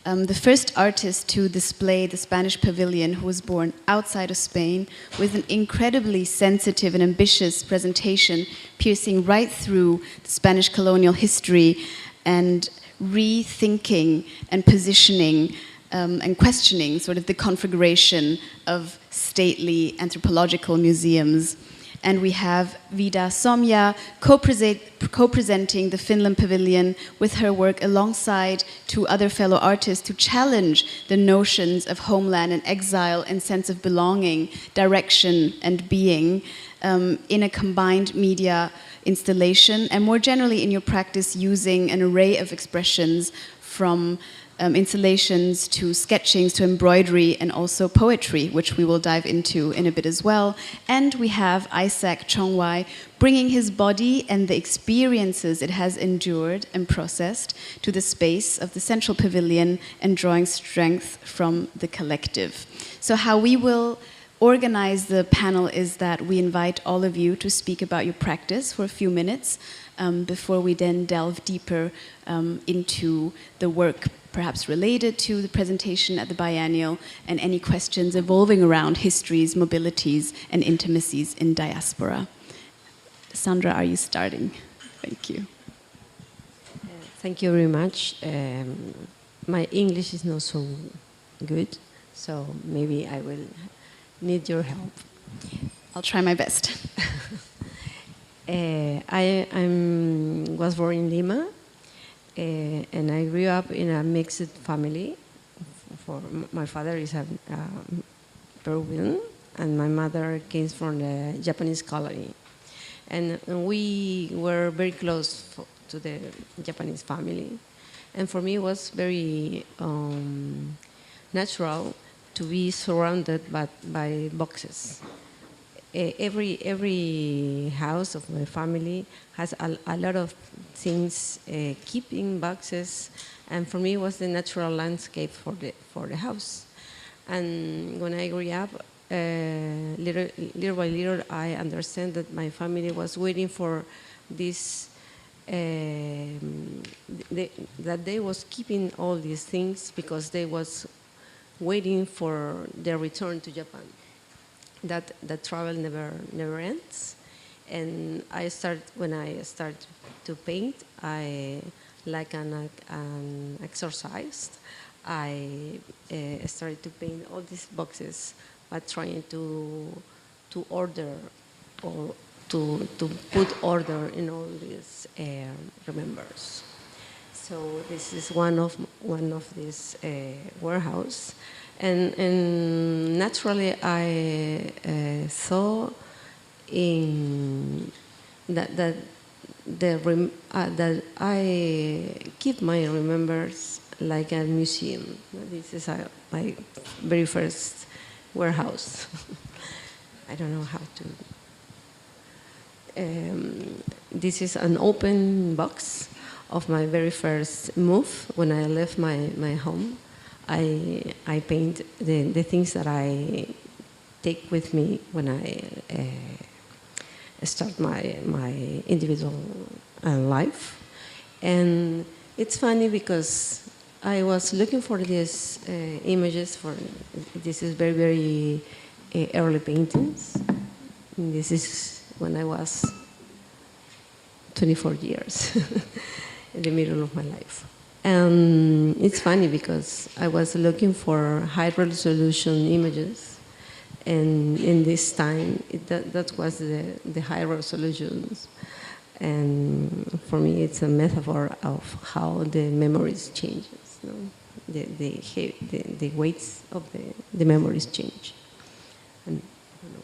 the first artist to display the Spanish pavilion, who was born outside of Spain, with an incredibly sensitive and ambitious presentation, piercing right through the Spanish colonial history and rethinking and positioning and questioning sort of the configuration of stately anthropological museums. And we have Vida Somja co-presenting the Finland Pavilion with her work alongside two other fellow artists to challenge the notions of homeland and exile and sense of belonging, direction and being in a combined media installation, and more generally in your practice using an array of expressions from installations to sketchings to embroidery and also poetry, which we will dive into in a bit as well. And we have Isaac Chongwai bringing his body and the experiences it has endured and processed to the space of the central pavilion and drawing strength from the collective. So how we will organize the panel is that we invite all of you to speak about your practice for a few minutes before we then delve deeper into the work perhaps related to the presentation at the biennial and any questions evolving around histories, mobilities, and intimacies in diaspora. Sandra, are you starting? Thank you. Thank you very much. My English is not so good, so maybe I will need your help. I'll try my best. I was born in Lima, and I grew up in a mixed family. My father is a Peruvian, and my mother came from the Japanese colony. And we were very close to the Japanese family. And for me, it was very natural to be surrounded by boxes. Every house of my family has a lot of things keeping boxes, and for me it was the natural landscape for the house. And when I grew up, little by little, I understand that my family was waiting for this. That they was keeping all these things because they was waiting for their return to Japan. That travel never ends, and when I start to paint, I like an exercise. I started to paint all these boxes, but trying to order or to put order in all these remembers. So this is one of these warehouse. And naturally, I saw in that I keep my remembers like a museum. This is my very first warehouse. I don't know how to. This is an open box of my very first move when I left my home. I paint the things that I take with me when I start my individual life. And it's funny because I was looking for these images this is very, very early paintings. And this is when I was 24 years in the middle of my life. And it's funny because I was looking for high-resolution images, and in this time, that was the high resolutions. And for me, it's a metaphor of how the memories changes. You know? The weights of the memories change. And I don't know,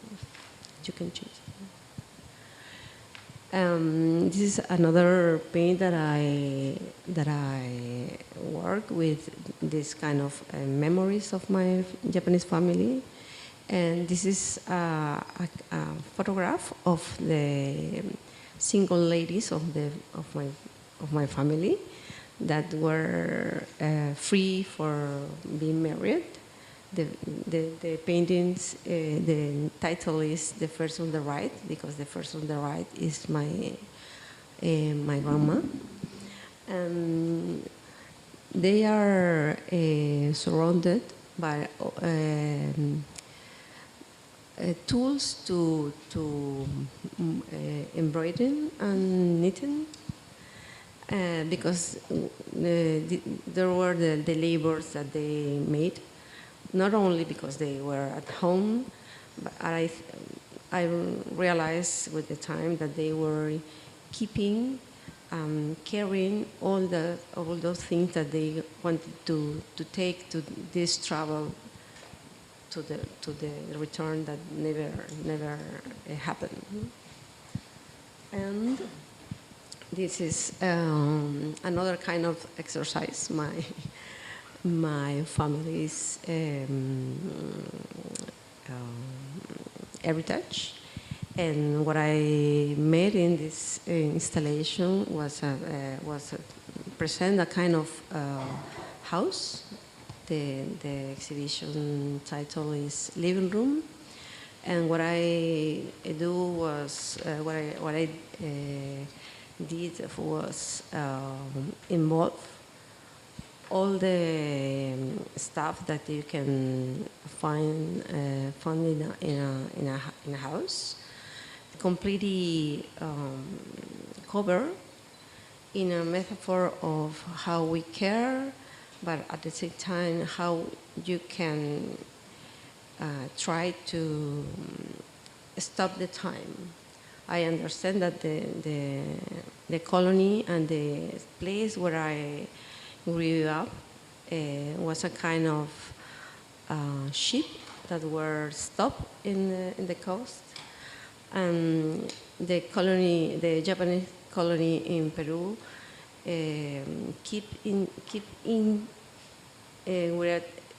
you can change. This is another paint that I work with, this kind of memories of my Japanese family, and this is a photograph of the single ladies of my family that were free for being married. The paintings, the title is The First on the Right, because the first on the right is my my grandma. And they are surrounded by tools to embroidering and knitting, because there were the labors that they made, not only because they were at home, but I realized with the time that they were keeping, carrying all those things that they wanted to take to this travel, to the return that never happened. And this is another kind of exercise my family's heritage. And what I made in this installation was present a kind of house. The exhibition title is Living Room, and what I do was what I did was involve all the stuff that you can find in a house, completely covered in a metaphor of how we care, but at the same time how you can try to stop the time. I understand that the colony and the place where I grew up was a kind of ship that were stopped in the coast, and the Japanese colony in Peru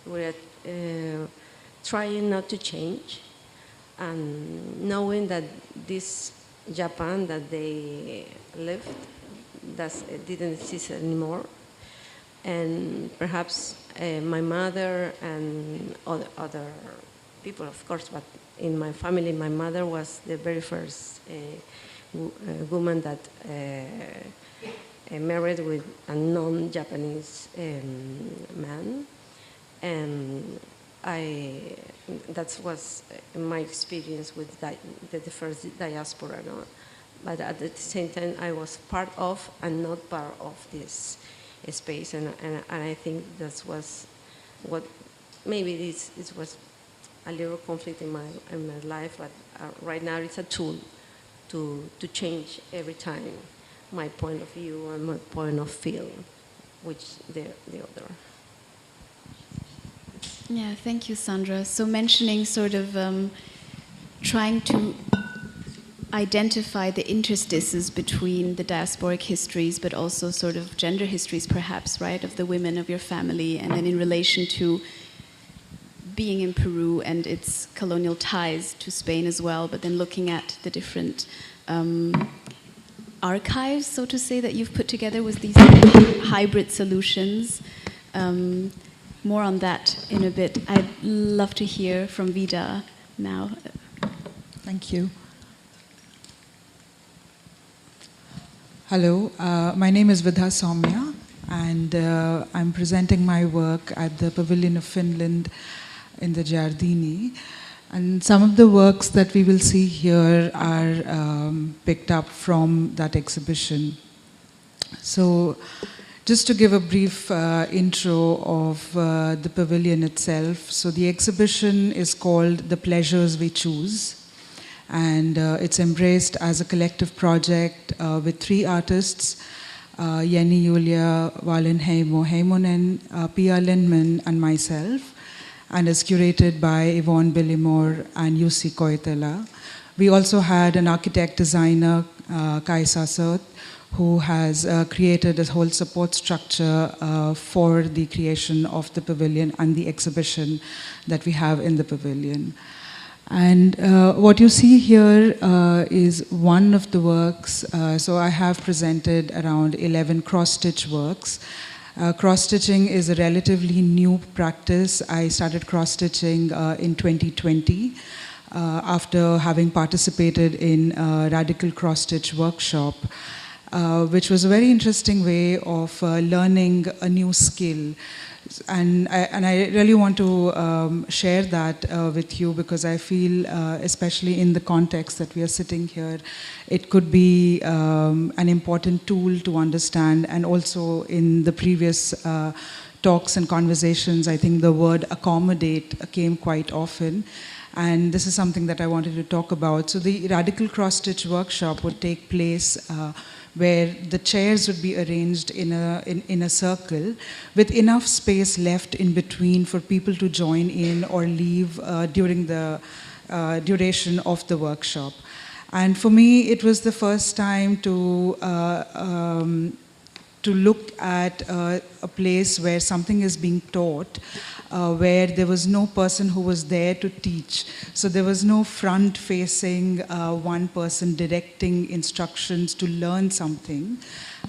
we're trying not to change, and knowing that this Japan that they lived didn't exist anymore. And perhaps my mother and other people, of course, but in my family, my mother was the very first woman that married with a non-Japanese man. And that was my experience with the first diaspora. No? But at the same time, I was part of and not part of this space, and I think that was what maybe it was a little conflict in my life, but right now it's a tool to change every time my point of view and my point of feel, which the other. Yeah, thank you, Sandra. So mentioning sort of trying to identify the interstices between the diasporic histories, but also sort of gender histories, perhaps, right, of the women of your family, and then in relation to being in Peru and its colonial ties to Spain as well, but then looking at the different archives, so to say, that you've put together with these hybrid solutions. More on that in a bit. I'd love to hear from Vida now. Thank you. Hello, my name is Vidha Soumya, and I'm presenting my work at the Pavilion of Finland in the Giardini. And some of the works that we will see here are picked up from that exhibition. So, just to give a brief intro of the pavilion itself. So the exhibition is called The Pleasures We Choose, and it's embraced as a collective project with 3 artists, Jenny Julia Wallenheimo-Heimonen, Pia Lindman, and myself, and is curated by Yvonne Billimore and Jussi Koitela. We also had an architect-designer, Kaisa Söt, who has created a whole support structure for the creation of the pavilion and the exhibition that we have in the pavilion. And what you see here is one of the works. So I have presented around 11 cross-stitch works. Cross-stitching is a relatively new practice. I started cross-stitching in 2020 after having participated in a radical cross-stitch workshop. which was a very interesting way of learning a new skill. And I really want to share that with you, because I feel, especially in the context that we are sitting here, it could be an important tool to understand. And also in the previous talks and conversations, I think the word accommodate came quite often. And this is something that I wanted to talk about. So the Radical Cross-Stitch workshop would take place where the chairs would be arranged in a circle with enough space left in between for people to join in or leave during the duration of the workshop. And for me, it was the first time to look at a place where something is being taught, where there was no person who was there to teach. So there was no front-facing one person directing instructions to learn something.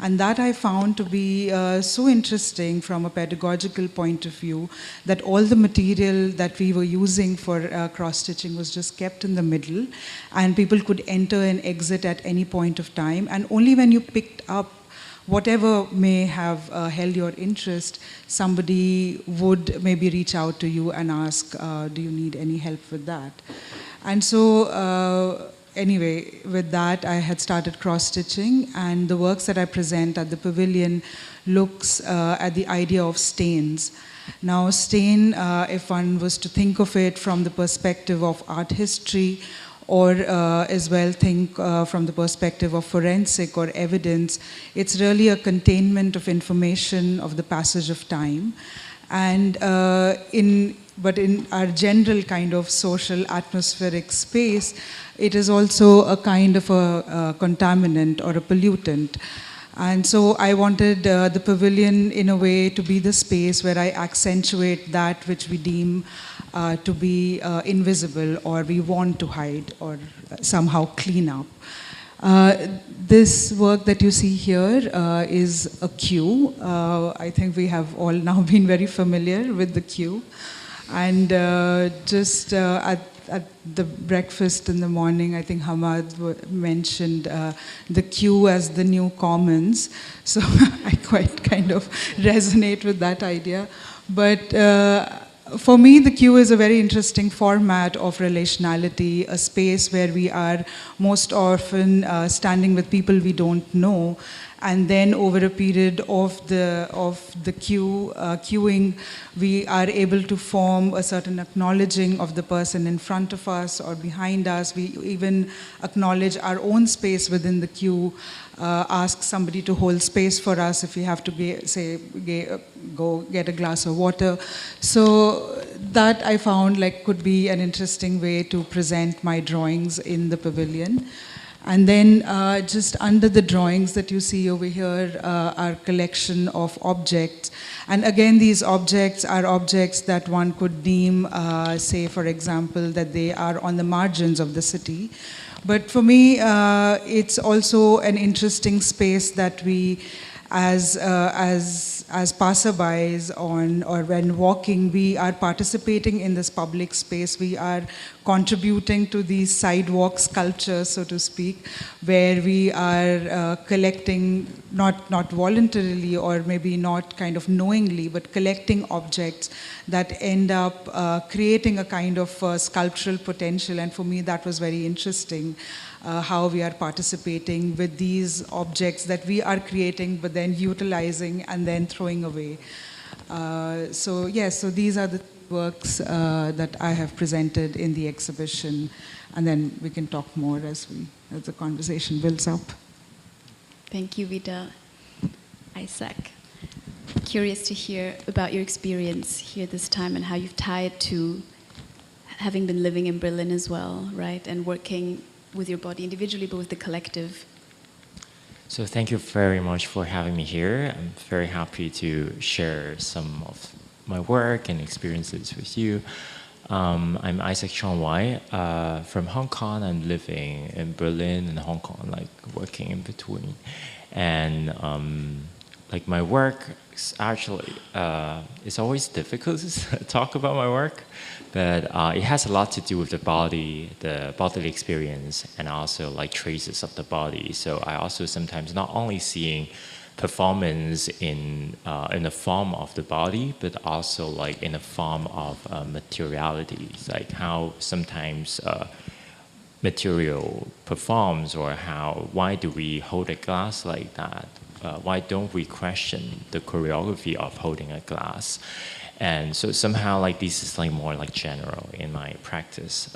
And that I found to be so interesting from a pedagogical point of view, that all the material that we were using for cross-stitching was just kept in the middle, and people could enter and exit at any point of time. And only when you picked up whatever may have held your interest, somebody would maybe reach out to you and ask, do you need any help with that? And so anyway, with that, I had started cross-stitching, and the works that I present at the pavilion looks at the idea of stains. Now, stain, if one was to think of it from the perspective of art history, or as well think from the perspective of forensic or evidence, it's really a containment of information of the passage of time. And but in our general kind of social atmospheric space, it is also a kind of a contaminant or a pollutant. And so I wanted the pavilion in a way to be the space where I accentuate that which we deem to be invisible, or we want to hide or somehow clean up. This work that you see here is a queue. I think we have all now been very familiar with the queue. And just at the breakfast in the morning, I think Hamad mentioned the queue as the new commons. So I quite kind of resonate with that idea. But for me, the queue is a very interesting format of relationality, a space where we are most often standing with people we don't know, and then over a period of the queuing, we are able to form a certain acknowledging of the person in front of us or behind us. We even acknowledge our own space within the queue, ask somebody to hold space for us if we have to go get a glass of water. So that I found like could be an interesting way to present my drawings in the pavilion. And then just under the drawings that you see over here are collection of objects. And again, these objects are objects that one could deem, say, for example, that they are on the margins of the city. But for me, it's also an interesting space that we, as passerbys or when walking, we are participating in this public space. We are contributing to these sidewalk sculptures, so to speak, where we are collecting, not voluntarily or maybe not kind of knowingly, but collecting objects that end up creating a kind of sculptural potential. And for me, that was very interesting. How we are participating with these objects that we are creating, but then utilizing and then throwing away. So these are the works that I have presented in the exhibition, and then we can talk more as the conversation builds up. Thank you, Vida. Isaac, curious to hear about your experience here this time and how you've tied to having been living in Berlin as well, right, and working with your body individually, but with the collective. So thank you very much for having me here. I'm very happy to share some of my work and experiences with you. I'm Isaac Sean Wai from Hong Kong. I'm living in Berlin and Hong Kong, like working in between. And like my work is actually, it's always difficult to talk about my work, but it has a lot to do with the bodily experience, and also like traces of the body. So I also sometimes not only seeing performance in the form of the body, but also like in the form of materialities, like how sometimes material performs, or why do we hold a glass like that? Why don't we question the choreography of holding a glass? And so somehow like this is like more like general in my practice.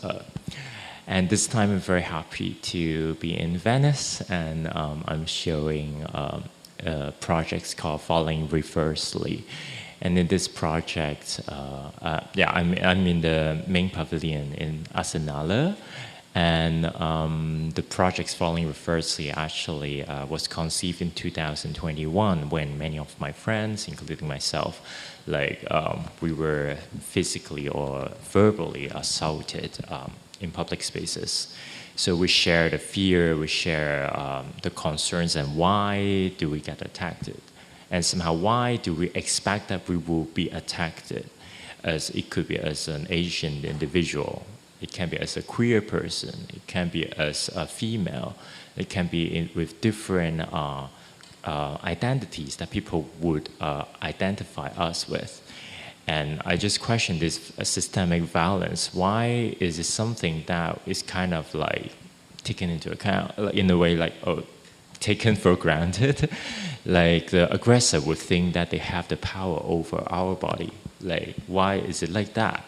And this time I'm very happy to be in Venice, and I'm showing projects called Falling Reversely. And in this project, I'm in the main pavilion in Arsenale. And the project Falling Reversely actually was conceived in 2021, when many of my friends, including myself, we were physically or verbally assaulted in public spaces. So we share the fear, we share the concerns, and why do we get attacked? And somehow, why do we expect that we will be attacked? As it could be as an Asian individual, it can be as a queer person, it can be as a female, it can be with different identities that people would identify us with. And I just question this systemic violence. Why is it something that is kind of like taken into account, in a way like, taken for granted? Like the aggressor would think that they have the power over our body. Like, why is it like that?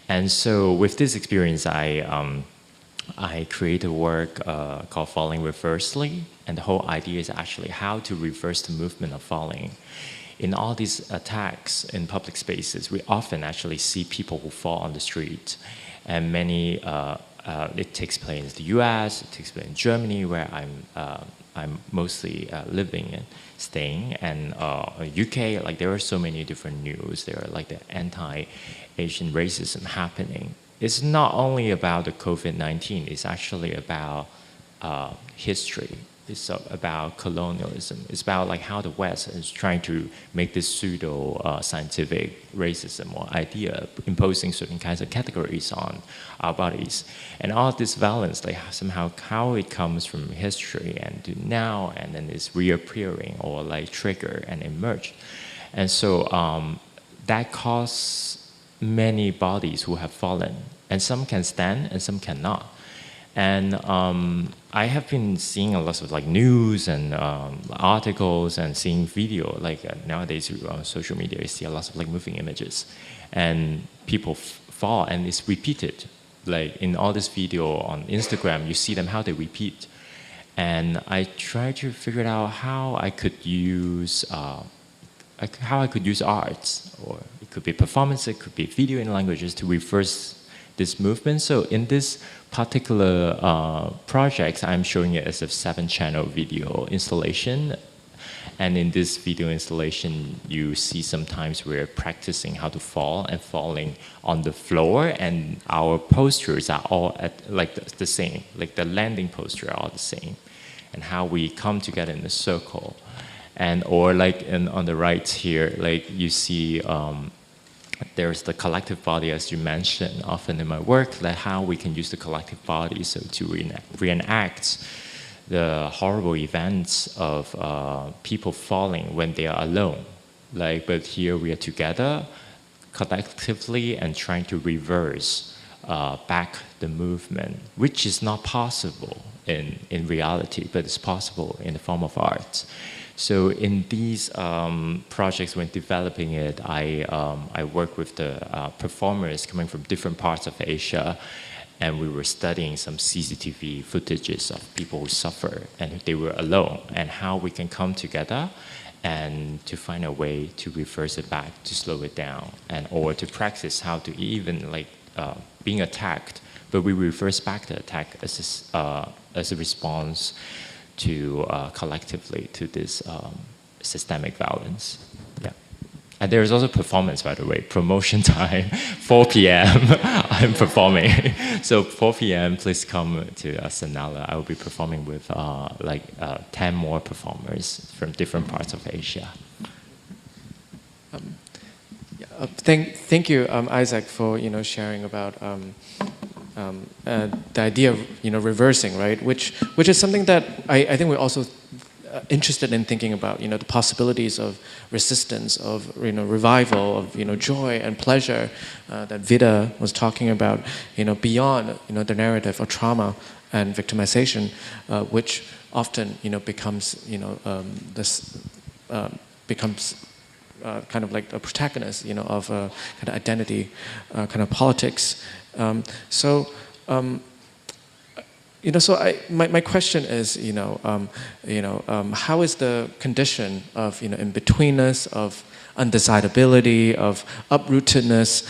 And so with this experience, I created a work called Falling Reversely. And the whole idea is actually how to reverse the movement of falling. In all these attacks in public spaces, we often actually see people who fall on the street. And many, it takes place in the US, it takes place in Germany, where I'm mostly living and staying. And UK, like there are so many different news. There are like the anti-Asian racism happening. It's not only about the COVID-19, it's actually about history. It's about colonialism. It's about like how the West is trying to make this pseudo-scientific racism or idea, imposing certain kinds of categories on our bodies. And all this violence, like somehow how it comes from history and to now, and then it's reappearing or like trigger and emerge. And so that causes many bodies who have fallen. And some can stand and some cannot. And I have been seeing a lot of like news and articles and seeing video. Like nowadays on social media, you see a lot of like moving images, and people fall, and it's repeated. Like in all this video on Instagram, you see them how they repeat. And I try to figure out how I could use arts, or it could be performance, it could be video in languages to reverse this movement. So in this particular project, I'm showing it as a 7-channel video installation. And in this video installation, you see sometimes we're practicing how to fall and falling on the floor, and our postures are all at like the same, like the landing posture are all the same, and how we come together in a circle. And or like on the right here, like you see there's the collective body, as you mentioned often in my work, that how we can use the collective body so to reenact the horrible events of people falling when they are alone. Like, but here we are together collectively and trying to reverse back the movement, which is not possible in reality, but it's possible in the form of art. So in these projects, when developing it, I work with the performers coming from different parts of Asia, and we were studying some CCTV footages of people who suffer and they were alone, and how we can come together and to find a way to reverse it back, to slow it down, and or to practice how to even like being attacked, but we reverse back the attack as a response to collectively to this systemic violence. Yeah. And there is also performance, by the way, promotion time, 4 p.m. I'm performing. So 4 p.m. please come to Arsenale. I will be performing with 10 more performers from different parts of Asia. Thank you, Isaac, for sharing about the idea of reversing, right? Which is something that I think we're also interested in thinking about. The possibilities of resistance, of revival, of joy and pleasure that Vida was talking about. Beyond the narrative of trauma and victimization, which often becomes becomes kind of like a protagonist, of kind of identity, kind of politics. So my question is, how is the condition of in-betweenness, of undecidability, of uprootedness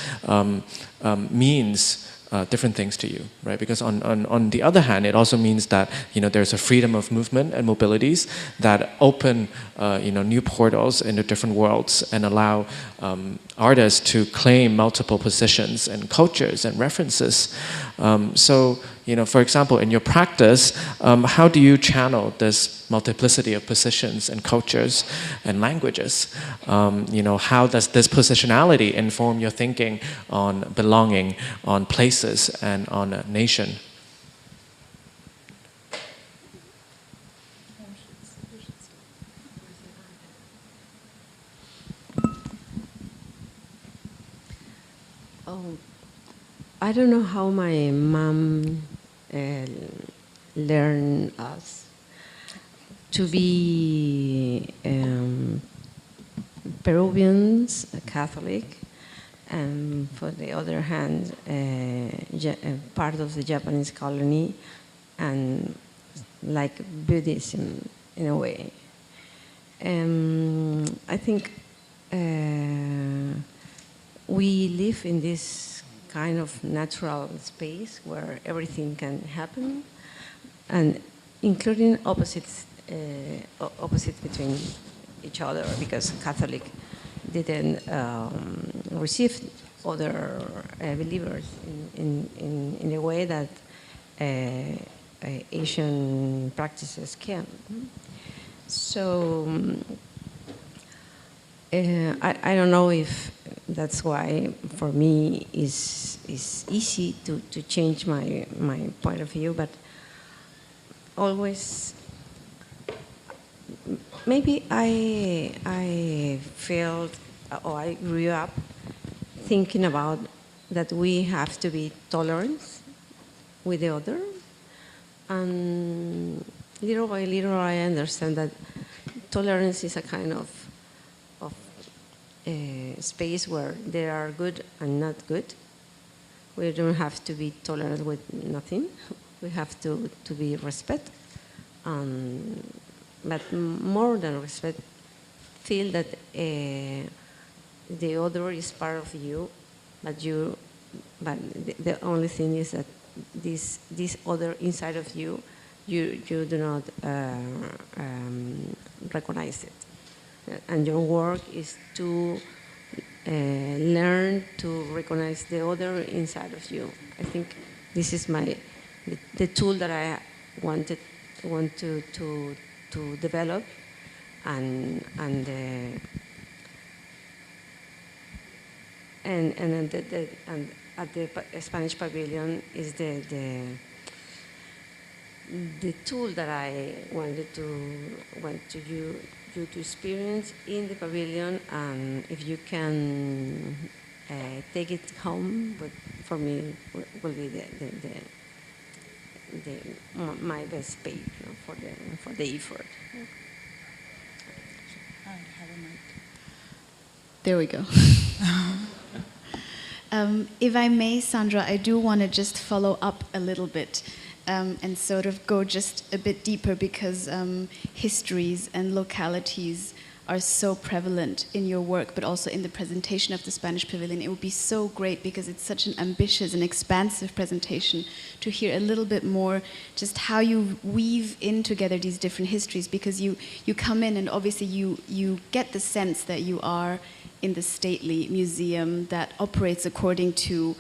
means different things to you, right? Because on the other hand, it also means that there's a freedom of movement and mobilities that open new portals into different worlds and allow artists to claim multiple positions and cultures and references. So for example, in your practice, how do you channel this multiplicity of positions and cultures and languages? How does this positionality inform your thinking on belonging, on places, and on a nation? Oh, I don't know how my mom learned us to be Peruvians, Catholic, and for the other hand, part of the Japanese colony, and like Buddhism in a way. I think we live in this kind of natural space where everything can happen, and including opposites between each other, because Catholic didn't receive other believers in a way that Asian practices can. So I don't know if that's why for me it's easy to change my point of view, but always maybe I felt, or I grew up thinking about that we have to be tolerant with the other, and little by little I understand that tolerance is a kind of space where there are good and not good. We don't have to be tolerant with nothing. We have to be respect. But more than respect, feel that the other is part of you, but the only thing is that this other inside of you, you do not recognize it. And your work is to learn to recognize the other inside of you. I think this is the tool that I want to develop, and at the Spanish Pavilion is the tool that I want you to experience in the pavilion, and if you can take it home, but for me will be my best pay for the effort. There we go. If I may, Sandra, I do want to just follow up a little bit and sort of go just a bit deeper, because histories and localities are so prevalent in your work, but also in the presentation of the Spanish Pavilion. It would be so great, because it's such an ambitious and expansive presentation, to hear a little bit more just how you weave in together these different histories, because you come in and obviously you get the sense that you are in the stately museum that operates according to,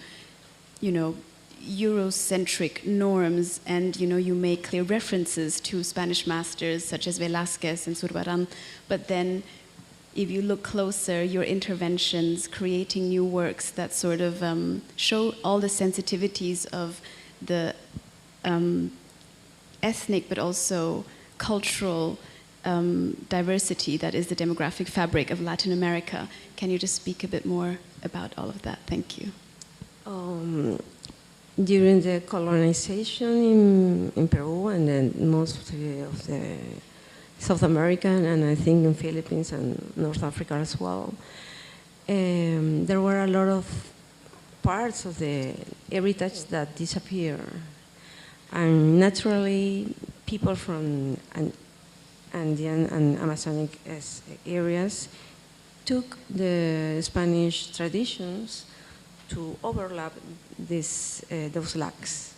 Eurocentric norms, and you make clear references to Spanish masters such as Velázquez and Zurbarán, but then if you look closer, your interventions, creating new works that sort of show all the sensitivities of the ethnic but also cultural diversity that is the demographic fabric of Latin America. Can you just speak a bit more about all of that? Thank you. During the colonization in Peru and then most of the South America and I think in Philippines and North Africa as well, there were a lot of parts of the heritage that disappear. And naturally, people from Andean and Amazonic areas took the Spanish traditions to overlap those lacks.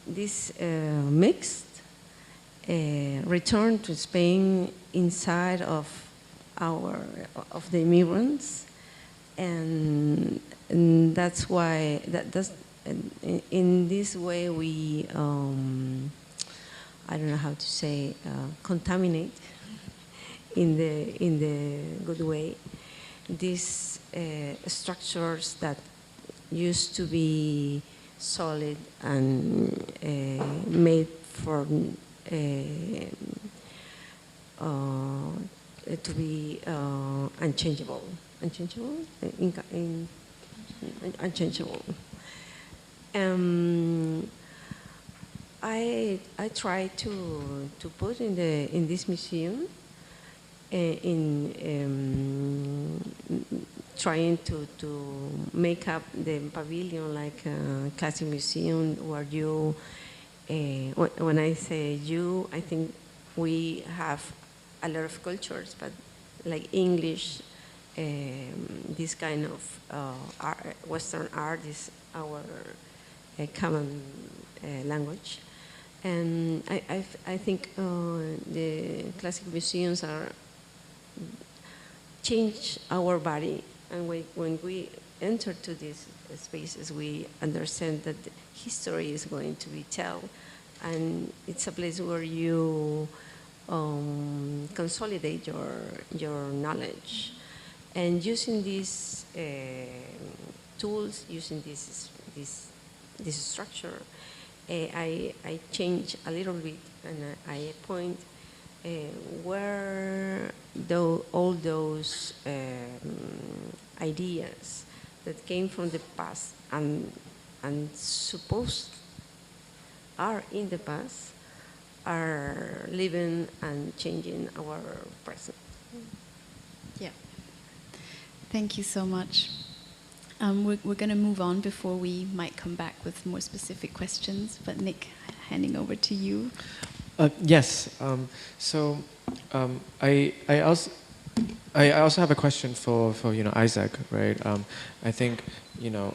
This mixed return to Spain inside of the immigrants, and that's why in this way we I don't know how to say contaminate in the good way these structures that used to be solid and made for to be unchangeable. Unchangeable. I try to put in this museum trying to make up the pavilion like a classic museum where you, when I say you, I think we have a lot of cultures, but like English, this kind of Western art is our common language. And I think the classic museums change our body, and when we enter to these spaces, we understand that the history is going to be told, and it's a place where you consolidate your knowledge. And using these tools, using this structure, I change a little bit, and I point where all those ideas that came from the past and supposed are in the past are living and changing our present. Yeah. Thank you so much. We're going to move on before we might come back with more specific questions. But Nick, handing over to you. Yes. I also have a question for Isaac, right? I think your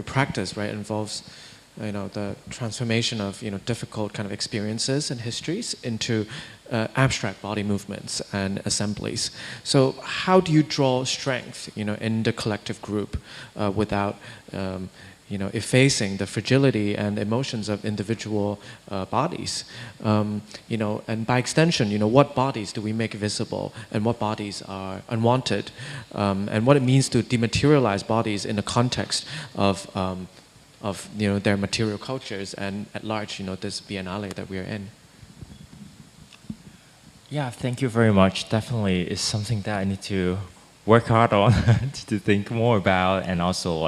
practice, right, involves the transformation of difficult kind of experiences and histories into abstract body movements and assemblies. So how do you draw strength in the collective group without effacing the fragility and emotions of individual bodies, and by extension, what bodies do we make visible and what bodies are unwanted, and what it means to dematerialize bodies in the context of their material cultures and at large, this Biennale that we are in. Yeah, thank you very much. Definitely, it's something that I need to work hard on to think more about, and also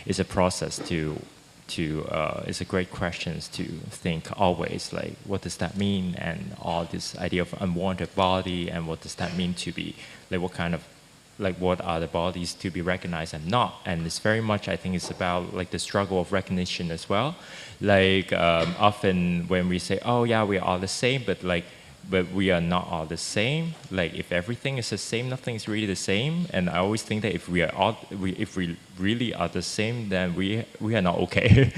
it's a process it's a great question to think always, what does that mean, and all this idea of unwanted body, and what does that mean to be, what kind of, what are the bodies to be recognized and not, and it's very much, I think it's about the struggle of recognition as well. Often when we say, oh yeah, we are all the same, but we are not all the same. If everything is the same, nothing is really the same. And I always think that if we really are the same, then we are not okay.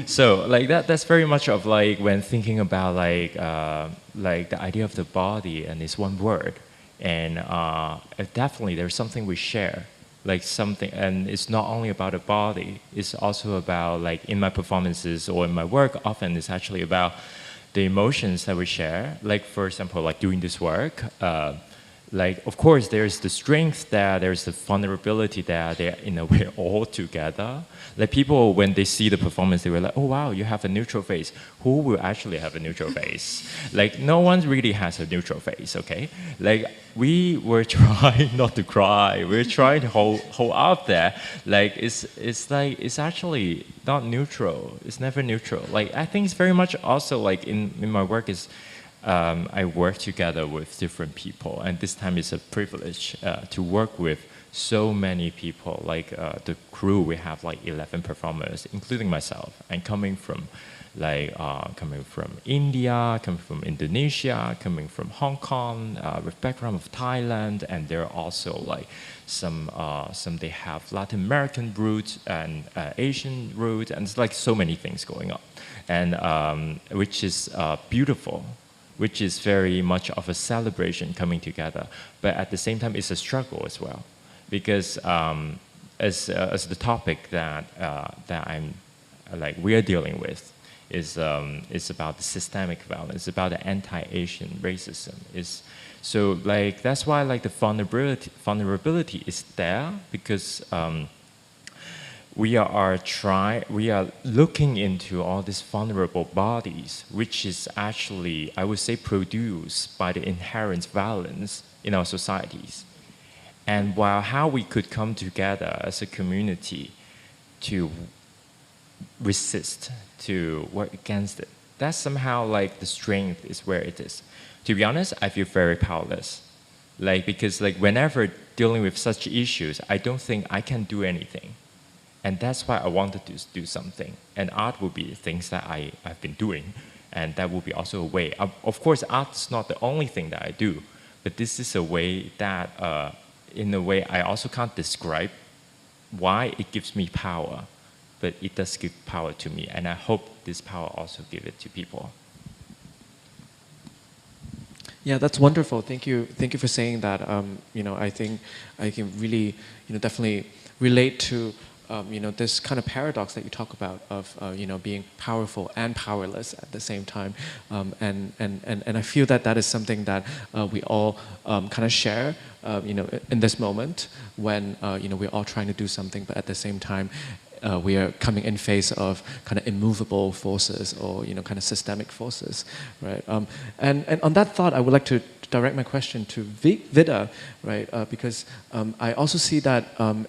So that's very much of when thinking about the idea of the body, and it's one word, and definitely there's something we share, something, and it's not only about the body. It's also about in my performances or in my work, often it's actually about the emotions that we share, like for example, like doing this work, like of course there's the strength there, there's the vulnerability there, they're in a way all together. Like people, when they see the performance, they were like, oh wow, you have a neutral face. Who will actually have a neutral face? Like no one really has a neutral face, okay? Like we were trying not to cry, we're trying to hold up there. Like it's actually not neutral, it's never neutral. Like I think it's very much also like in my work is, I work together with different people, and this time it's a privilege to work with so many people. Like the crew, we have like 11 performers, including myself, and coming from India, coming from Indonesia, coming from Hong Kong, with background of Thailand, and there are also like some they have Latin American roots and Asian roots, and it's like so many things going on, and which is beautiful, which is very much of a celebration coming together, but at the same time it's a struggle as well, because as the topic that I'm like we are dealing with is about the systemic violence, about the anti-Asian racism. So like that's why like the vulnerability is there, because we are looking into all these vulnerable bodies, which is actually, I would say, produced by the inherent violence in our societies. And while how we could come together as a community to resist, to work against it, that's somehow like the strength is where it is. To be honest, I feel very powerless. Like, because like whenever dealing with such issues, I don't think I can do anything. And that's why I wanted to do something. And art will be things that I've been doing. And that will be also a way. Of course, art is not the only thing that I do. But this is a way that, in a way, I also can't describe why it gives me power. But it does give power to me. And I hope this power also give it to people. Yeah, that's wonderful. Thank you for saying that. You know, I think I can really, definitely relate to this kind of paradox that you talk about of being powerful and powerless at the same time, and I feel that is something that we all kind of share, in this moment when we're all trying to do something, but at the same time. We are coming in face of kind of immovable forces or kind of systemic forces, right? And on that thought, I would like to direct my question to Vida, right? Because I also see that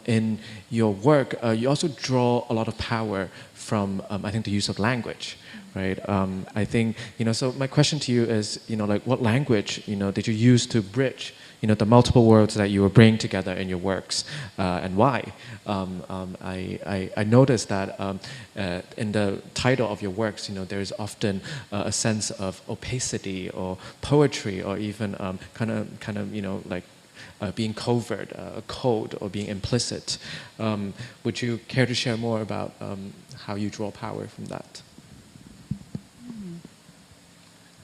in your work, you also draw a lot of power from I think the use of language, right? I think so my question to you is like what language did you use to bridge the multiple worlds that you were bringing together in your works, and why? I noticed that in the title of your works, there is often a sense of opacity or poetry, or even kind of like being covert, a code, or being implicit. Would you care to share more about how you draw power from that?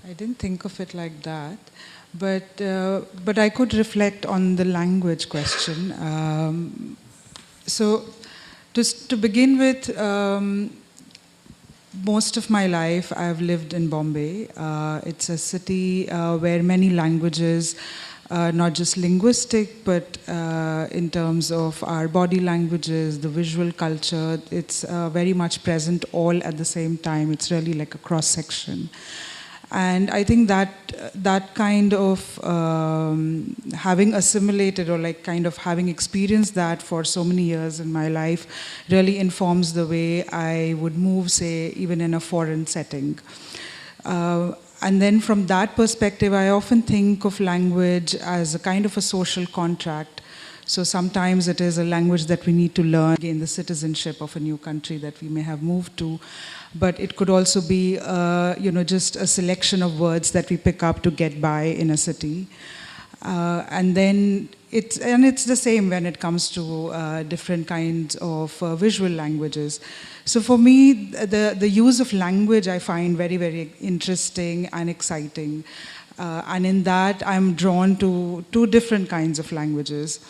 I didn't think of it like that. But I could reflect on the language question. So to begin with, most of my life I've lived in Bombay. It's a city where many languages, not just linguistic, but in terms of our body languages, the visual culture, it's very much present all at the same time. It's really like a cross-section. And I think that kind of having assimilated or like kind of having experienced that for so many years in my life really informs the way I would move, say, even in a foreign setting. And then from that perspective, I often think of language as a kind of a social contract. So sometimes it is a language that we need to learn, gain the citizenship of a new country that we may have moved to. But it could also be, just a selection of words that we pick up to get by in a city. And then it's the same when it comes to different kinds of visual languages. So for me, the use of language I find very, very interesting and exciting. And in that, I'm drawn to two different kinds of languages.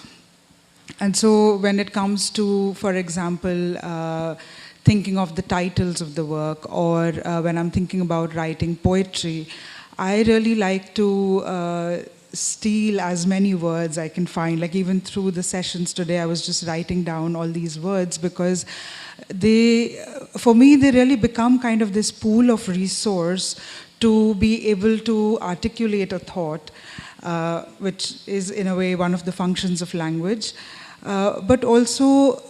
And so when it comes to, for example, thinking of the titles of the work, or when I'm thinking about writing poetry, I really like to steal as many words I can find. Like even through the sessions today, I was just writing down all these words because for me, they really become kind of this pool of resource to be able to articulate a thought, which is in a way one of the functions of language, but also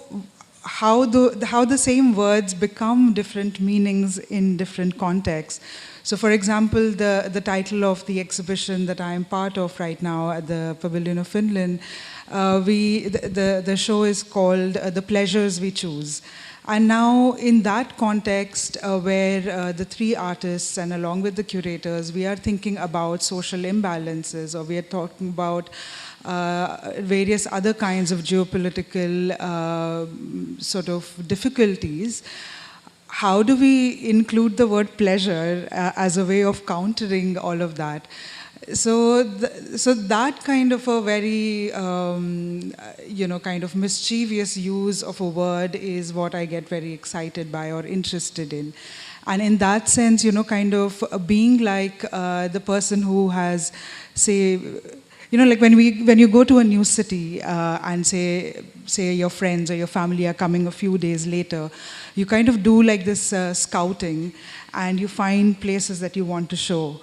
how the same words become different meanings in different contexts. So for example, the title of the exhibition that I am part of right now at the Pavilion of Finland, the show is called The Pleasures We Choose. And now in that context where the three artists and along with the curators, we are thinking about social imbalances, or we are talking about various other kinds of geopolitical sort of difficulties, how do we include the word pleasure as a way of countering all of that? So that kind of a very, kind of mischievous use of a word is what I get very excited by or interested in. And in that sense, kind of being like the person who has, say, like when you go to a new city and say your friends or your family are coming a few days later, you kind of do like this scouting and you find places that you want to show.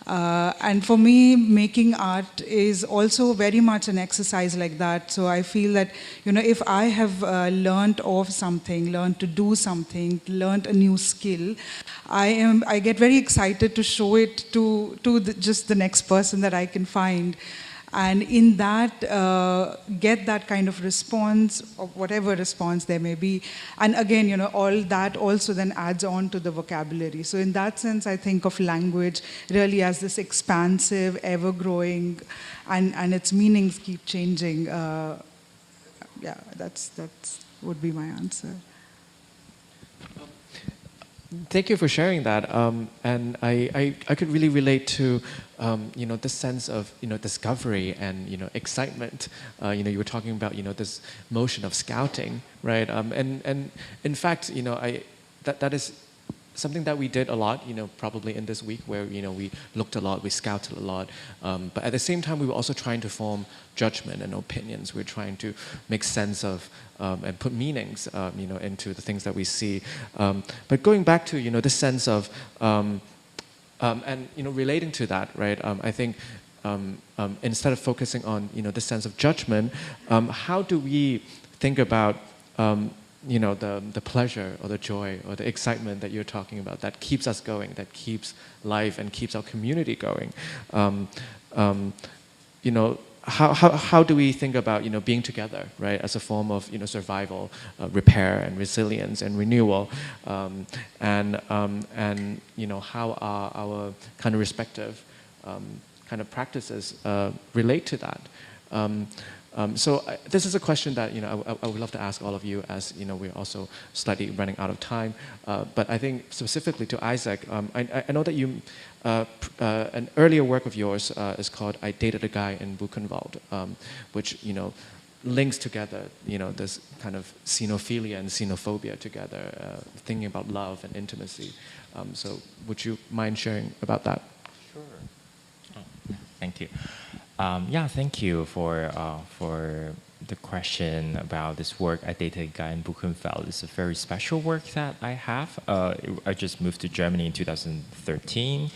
And for me, making art is also very much an exercise like that. So I feel that, if I have learned of something, learned to do something, learned a new skill, I get very excited to show it to just the next person that I can find. And in that, get that kind of response, or whatever response there may be. And again, all that also then adds on to the vocabulary. So in that sense, I think of language really as this expansive, ever-growing, and its meanings keep changing. Yeah, that's would be my answer. Thank you for sharing that. And I could really relate to this sense of discovery and excitement. You were talking about this motion of scouting, right? And in fact, that is something that we did a lot, probably in this week, where we looked a lot, we scouted a lot, but at the same time we were also trying to form judgment and opinions. We're trying to make sense of and put meanings, into the things that we see. But going back to this sense of and relating to that, right? I think instead of focusing on this sense of judgment, how do we think about the pleasure or the joy or the excitement that you're talking about that keeps us going, that keeps life and keeps our community going? How do we think about being together, right, as a form of survival, repair, and resilience and renewal, and how are our kind of respective kind of practices relate to that? So this is a question that I would love to ask all of you, as we're also slightly running out of time. But I think specifically to Isaac, I know that you an earlier work of yours is called "I Dated a Guy in Buchenwald," which links together this kind of xenophilia and xenophobia together, thinking about love and intimacy. So would you mind sharing about that? Sure. Oh, thank you. Yeah, thank you for the question about this work. I Dated a Guy in Buchenwald. It's a very special work that I have. I just moved to Germany in 2013,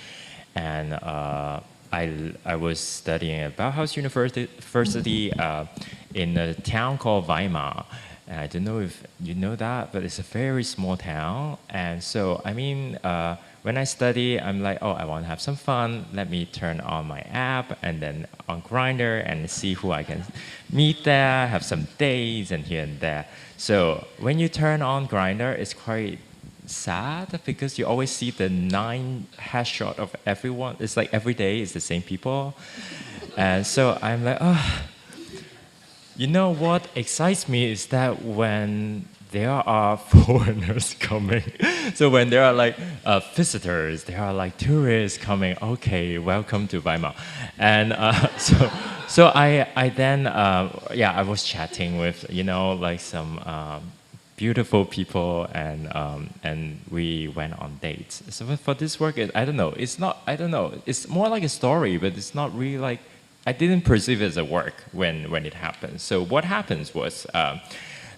and I was studying at Bauhaus University in a town called Weimar. And I don't know if you know that, but it's a very small town. And so, when I study, I'm like, oh, I want to have some fun. Let me turn on my app and then on Grindr and see who I can meet there, have some dates and here and there. So when you turn on Grindr, it's quite sad because you always see the 9 headshot of everyone. It's like every day it's the same people. And so I'm like, oh. You know what excites me is that when there are foreigners coming, so when there are like visitors, there are like tourists coming, okay, welcome to Weimar. And so I then, I was chatting with, like some beautiful people, and we went on dates. So for this work, I don't know. It's not. I don't know. It's more like a story, but it's not really like. I didn't perceive it as a work when it happened. So what happens was.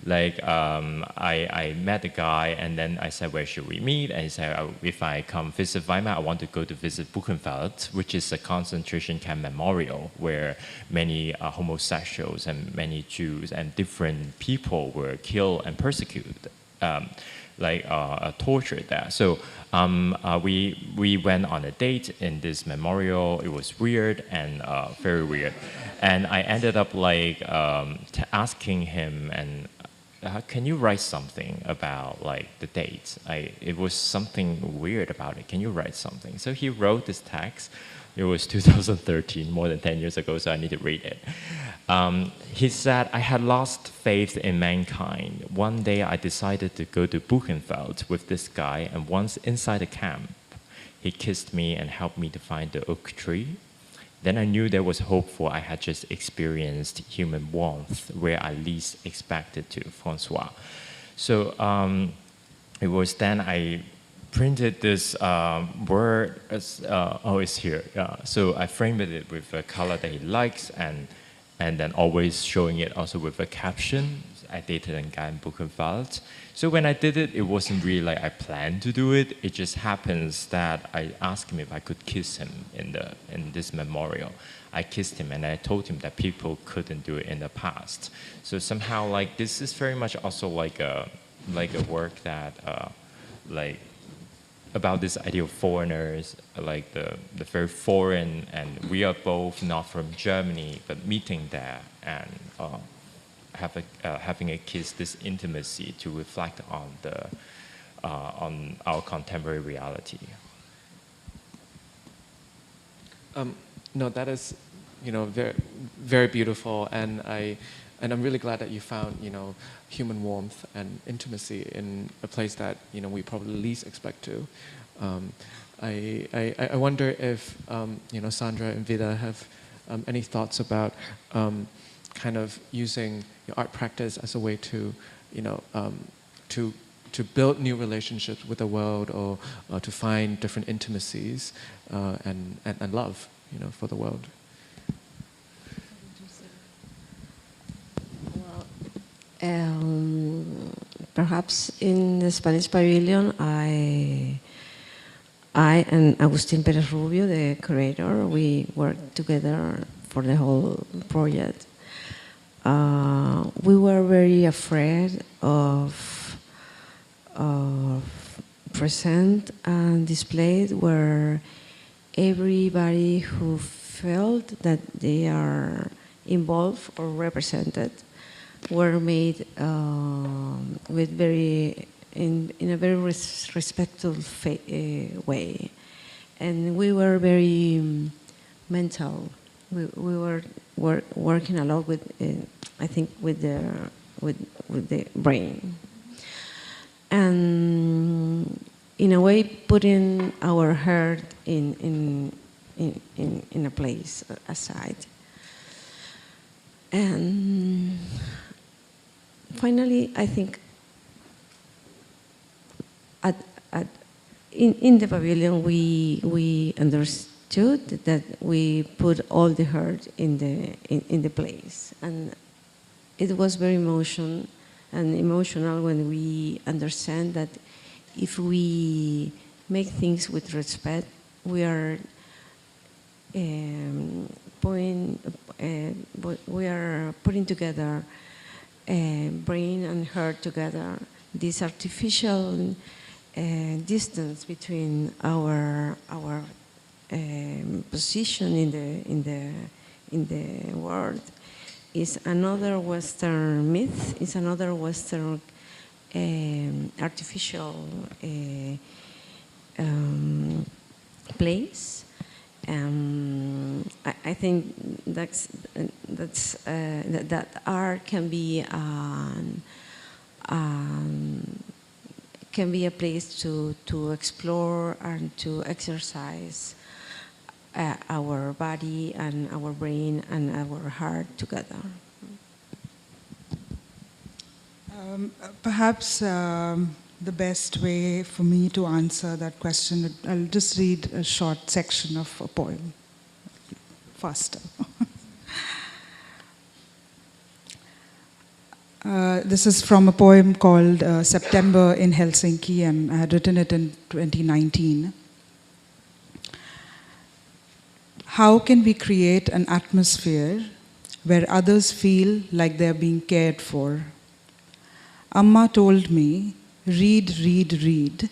I met a guy, and then I said, where should we meet? And he said, if I come visit Weimar, I want to go to visit Buchenwald, which is a concentration camp memorial where many homosexuals and many Jews and different people were killed and persecuted, tortured there. So we went on a date in this memorial. It was weird and very weird. And I ended up asking him, and can you write something about the dates? It was something weird about it. Can you write something? So he wrote this text. It was 2013, more than 10 years ago, so I need to read it. He said, I had lost faith in mankind. One day I decided to go to Buchenwald with this guy, and once inside the camp, he kissed me and helped me to find the oak tree. Then I knew there was hope, for I had just experienced human warmth where I least expected to, Francois. So it was then I printed this word, it's here. So I framed it with a color that he likes, and then always showing it also with a caption. I dated a guy in Buchenwald. So when I did it, it wasn't really like I planned to do it. It just happens that I asked him if I could kiss him in this memorial. I kissed him, and I told him that people couldn't do it in the past. So somehow this is very much also like a work that about this idea of foreigners, like the very foreign, and we are both not from Germany, but meeting there and having a kiss, this intimacy to reflect on our contemporary reality. No, that is, very, very beautiful, and I'm really glad that you found, human warmth and intimacy in a place that we probably least expect to. I wonder if Sandra and Vida have any thoughts about kind of using art practice as a way to to build new relationships with the world, or to find different intimacies and love, for the world. Perhaps in the Spanish Pavilion, I and Agustín Pérez Rubio, the curator, we worked together for the whole project. We were very afraid of present and displayed where everybody who felt that they are involved or represented were made with in a very respectful way, and we were very mental. We were working a lot with, I think, with the brain, and in a way putting our heart in a place aside. And finally, I think in the pavilion we understood that we put all the heart in the place, and it was very emotional when we understand that if we make things with respect, we are putting together brain and heart together. This artificial distance between our position in the world is another Western myth. Is another Western artificial place. I think that art can be a place to explore and to exercise our body and our brain and our heart together. Perhaps the best way for me to answer that question, I'll just read a short section of a poem, faster. This is from a poem called September in Helsinki, and I had written it in 2019. How can we create an atmosphere where others feel like they're being cared for? Amma told me, read, read, read,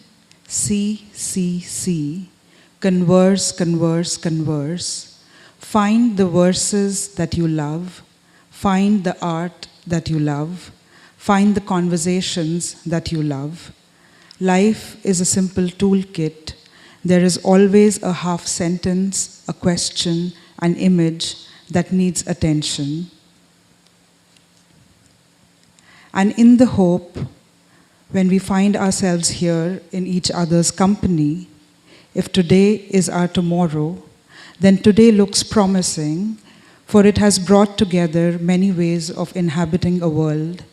see, see, see, converse, converse, converse, find the verses that you love, find the art that you love, find the conversations that you love. Life is a simple toolkit. There is always a half sentence, a question, an image that needs attention. And in the hope, when we find ourselves here in each other's company, if today is our tomorrow, then today looks promising, for it has brought together many ways of inhabiting a world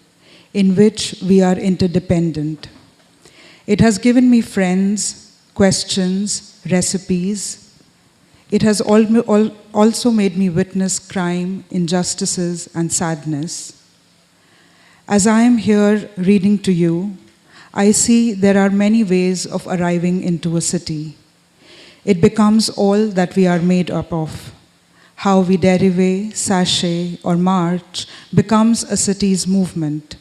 in which we are interdependent. It has given me friends, questions, recipes. It has also made me witness crime, injustices, and sadness. As I am here reading to you, I see there are many ways of arriving into a city. It becomes all that we are made up of. How we derive, sashay, or march becomes a city's movement.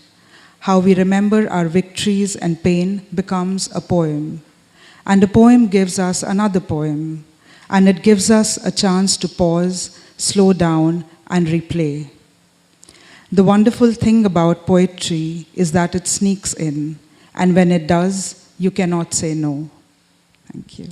How we remember our victories and pain becomes a poem. And a poem gives us another poem. And it gives us a chance to pause, slow down, and replay. The wonderful thing about poetry is that it sneaks in, and when it does, you cannot say no. Thank you.